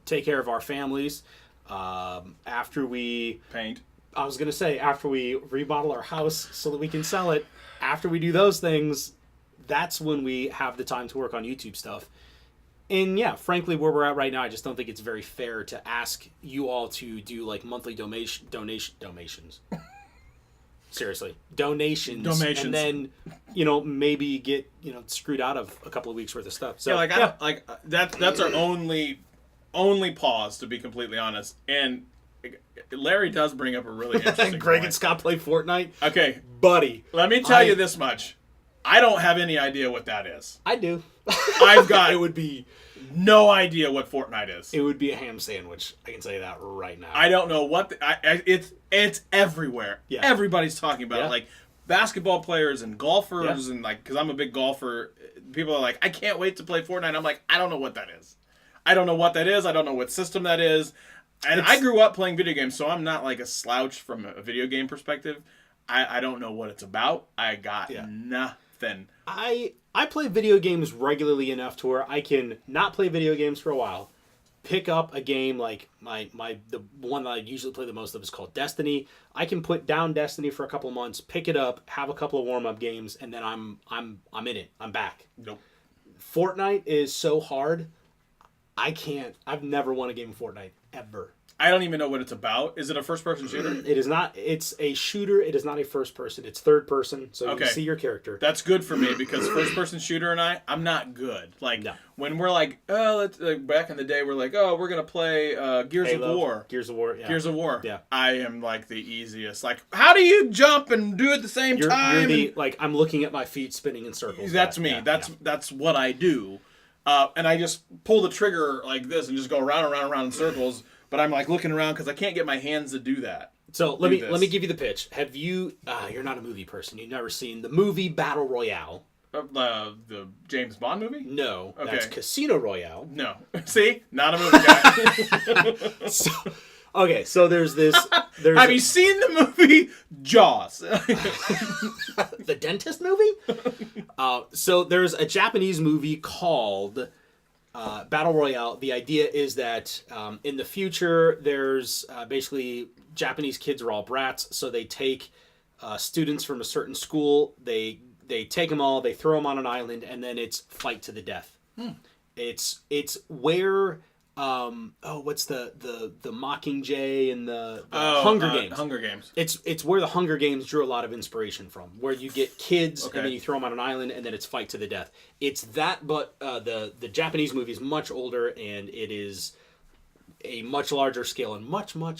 Speaker 1: take care of our families, after we
Speaker 2: paint.
Speaker 1: I was going to say, after we remodel our house so that we can sell it, after we do those things, that's when we have the time to work on YouTube stuff. And yeah, frankly, where we're at right now, I just don't think it's very fair to ask you all to do like monthly donations. Seriously, donations. And then, maybe get, screwed out of a couple of weeks worth of stuff. So
Speaker 2: that's our only pause, to be completely honest. And Larry does bring up a really interesting
Speaker 1: Greg
Speaker 2: point.
Speaker 1: and Scott play Fortnite?
Speaker 2: Okay.
Speaker 1: Buddy.
Speaker 2: Let me tell you this much. I don't have any idea what that is.
Speaker 1: I do.
Speaker 2: I've got
Speaker 1: it would be
Speaker 2: no idea what Fortnite is.
Speaker 1: It would be a ham sandwich. I can tell you that right now.
Speaker 2: I don't know what it's everywhere.
Speaker 1: Yeah.
Speaker 2: Everybody's talking about it. Like basketball players and golfers and like, because I'm a big golfer, people are like, I can't wait to play Fortnite. I'm like, I don't know what that is. I don't know what that is. I don't know what system that is. And I grew up playing video games, so I'm not like a slouch from a video game perspective. I don't know what it's about. I got nothing.
Speaker 1: I play video games regularly enough to where I can not play video games for a while, pick up a game like the one that I usually play the most of is called Destiny. I can put down Destiny for a couple of months, pick it up, have a couple of warm-up games, and then I'm in it. I'm back.
Speaker 2: Nope.
Speaker 1: Fortnite is so hard. I've never won a game of Fortnite ever.
Speaker 2: I don't even know what it's about. Is it a first-person shooter?
Speaker 1: It is not. It's a shooter. It is not a first-person. It's third-person, so you can see your character.
Speaker 2: That's good for me because first-person shooter and I'm not good. Like, when we're like, back in the day, we're like, we're going to play Gears of War.
Speaker 1: Gears of War,
Speaker 2: Gears of War.
Speaker 1: Yeah.
Speaker 2: I am, like, the easiest. Like, how do you jump and do it at the same time?
Speaker 1: I'm looking at my feet spinning in circles.
Speaker 2: That's me. That's what I do. And I just pull the trigger like this and just go around and around and around in circles. But I'm like looking around because I can't get my hands to do that.
Speaker 1: So let me give you the pitch. Have you? You're not a movie person. You've never seen the movie Battle Royale.
Speaker 2: The James Bond movie?
Speaker 1: No, that's Casino Royale.
Speaker 2: No, see, not a movie guy.
Speaker 1: So there's this.
Speaker 2: Have you seen the movie Jaws?
Speaker 1: The dentist movie? So there's a Japanese movie called Battle Royale. The idea is that in the future, there's basically Japanese kids are all brats, so they take students from a certain school, they take them all, they throw them on an island, and then it's fight to the death. It's where what's the Mockingjay and the Hunger Games.
Speaker 2: Hunger Games.
Speaker 1: It's where the Hunger Games drew a lot of inspiration from, where you get kids and then you throw them on an island and then it's fight to the death. It's that, but the Japanese movie is much older and it is a much larger scale and much more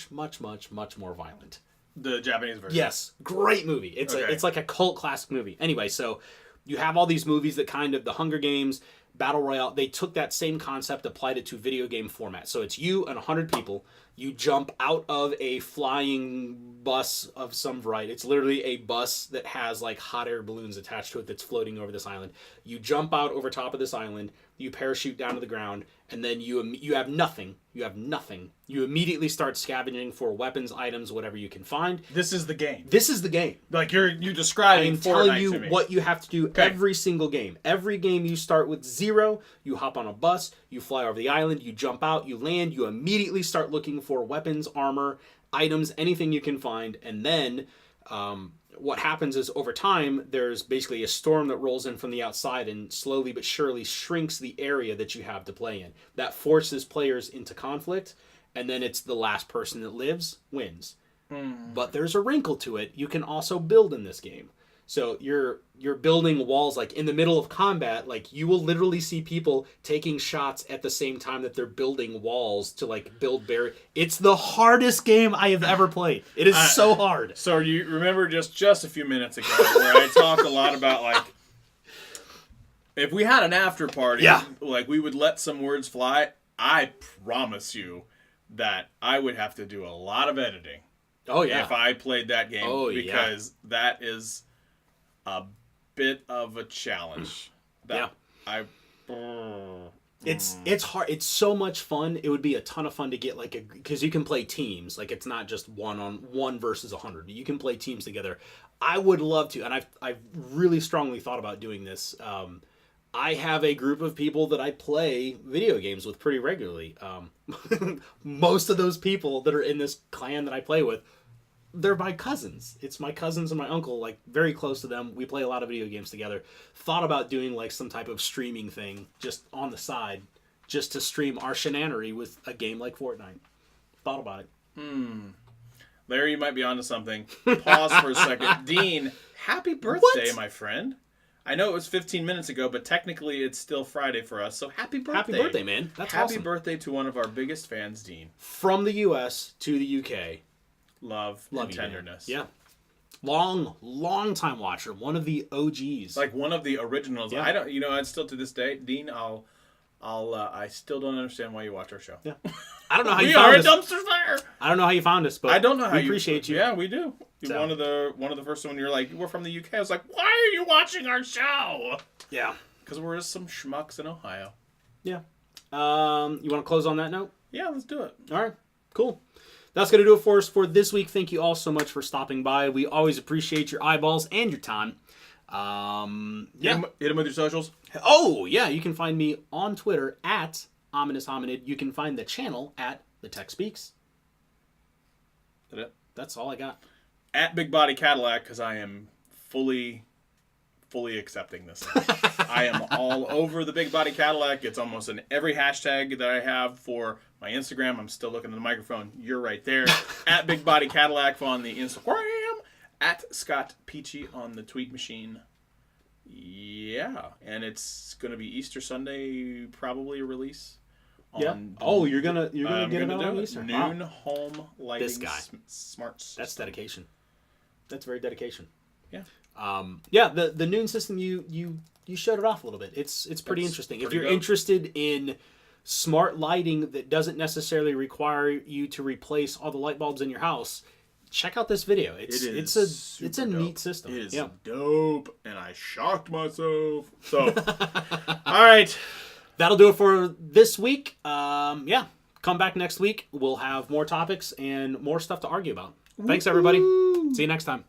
Speaker 1: violent.
Speaker 2: The Japanese version.
Speaker 1: Yes, great movie. It's like a cult classic movie. Anyway, so you have all these movies that kind of the Hunger Games, Battle Royale, they took that same concept, applied it to video game format. So it's you and 100 people. You jump out of a flying bus of some variety. It's literally a bus that has like hot air balloons attached to it that's floating over this island. You jump out over top of this island. You parachute down to the ground, and then you have nothing. You have nothing. You immediately start scavenging for weapons, items, whatever you can find.
Speaker 2: This is the game.
Speaker 1: This is the game.
Speaker 2: Like you're describing.
Speaker 1: I'm telling you what you have to do every single game. Every game you start with 0. You hop on a bus. You fly over the island. You jump out. You land. You immediately start looking for weapons, armor, items, anything you can find, and then what happens is over time there's basically a storm that rolls in from the outside and slowly but surely shrinks the area that you have to play in. That forces players into conflict, and then it's the last person that lives wins. But there's a wrinkle to it. You can also build in this game. So you're building walls like in the middle of combat. Like you will literally see people taking shots at the same time that they're building walls to like build barrier. It's the hardest game I have ever played. It is so hard.
Speaker 2: So you remember just a few minutes ago where I talked a lot about like if we had an after party, like we would let some words fly. I promise you that I would have to do a lot of editing.
Speaker 1: Oh yeah.
Speaker 2: If I played that game, because that is a bit of a challenge.
Speaker 1: It's hard. It's so much fun. It would be a ton of fun to get like because you can play teams. Like it's not just 1-on-1 versus 100. You can play teams together. I would love to, and I've really strongly thought about doing this. I have a group of people that I play video games with pretty regularly. Most of those people that are in this clan that I play with, they're my cousins. It's my cousins and my uncle, like very close to them. We play a lot of video games together. Thought about doing like some type of streaming thing just on the side, just to stream our shenanery with a game like Fortnite. Thought about it.
Speaker 2: Larry, you might be onto something. Pause for a second. Dean, happy birthday, my friend. I know it was 15 minutes ago, but technically it's still Friday for us, so happy birthday.
Speaker 1: Happy birthday, man. That's awesome.
Speaker 2: Happy birthday to one of our biggest fans, Dean.
Speaker 1: From the U.S. to the U.K.
Speaker 2: Love and tenderness.
Speaker 1: Man. Yeah. Long time watcher. One of the OGs.
Speaker 2: Like one of the originals.
Speaker 1: Yeah.
Speaker 2: I don't, I'd still to this day, Dean, I still don't understand why you watch our show.
Speaker 1: Yeah. I don't know how you
Speaker 2: we
Speaker 1: found
Speaker 2: are
Speaker 1: us.
Speaker 2: a dumpster fire.
Speaker 1: I don't know how you found us, but
Speaker 2: I don't know how
Speaker 1: we appreciate you.
Speaker 2: Yeah, we do.
Speaker 1: So.
Speaker 2: One of the first one you're like, we're from the UK. I was like, why are you watching our show?
Speaker 1: Yeah.
Speaker 2: Because we're just some schmucks in Ohio.
Speaker 1: Yeah. You want to close on that note?
Speaker 2: Yeah, let's do it.
Speaker 1: All right. Cool. That's going to do it for us for this week. Thank you all so much for stopping by. We always appreciate your eyeballs and your time.
Speaker 2: Hit them with your socials.
Speaker 1: Oh, yeah. You can find me on Twitter at Ominous Hominid. You can find the channel at The Tech Speaks.
Speaker 2: Is that it?
Speaker 1: That's all I got.
Speaker 2: At Big Body Cadillac, because I am fully accepting this. I am all over the Big Body Cadillac. It's almost in every hashtag that I have for my Instagram. I'm still looking at the microphone. You're right there. At Big Body Cadillac on the Instagram. At Scott Peachy on the tweet machine. Yeah. And it's going to be Easter Sunday, probably a release.
Speaker 1: Yeah. Oh, you're gonna get it on Easter.
Speaker 2: Noon home lighting.
Speaker 1: This guy.
Speaker 2: Smart system.
Speaker 1: That's dedication. That's very dedication.
Speaker 2: Yeah.
Speaker 1: The noon system you showed it off a little bit. It's pretty interesting. If you're
Speaker 2: dope.
Speaker 1: interested in smart lighting that doesn't necessarily require you to replace all the light bulbs in your house, check out this video. It's a neat system.
Speaker 2: It is dope, and I shocked myself. So, all right.
Speaker 1: That'll do it for this week. Come back next week. We'll have more topics and more stuff to argue about. Thanks, everybody. See you next time.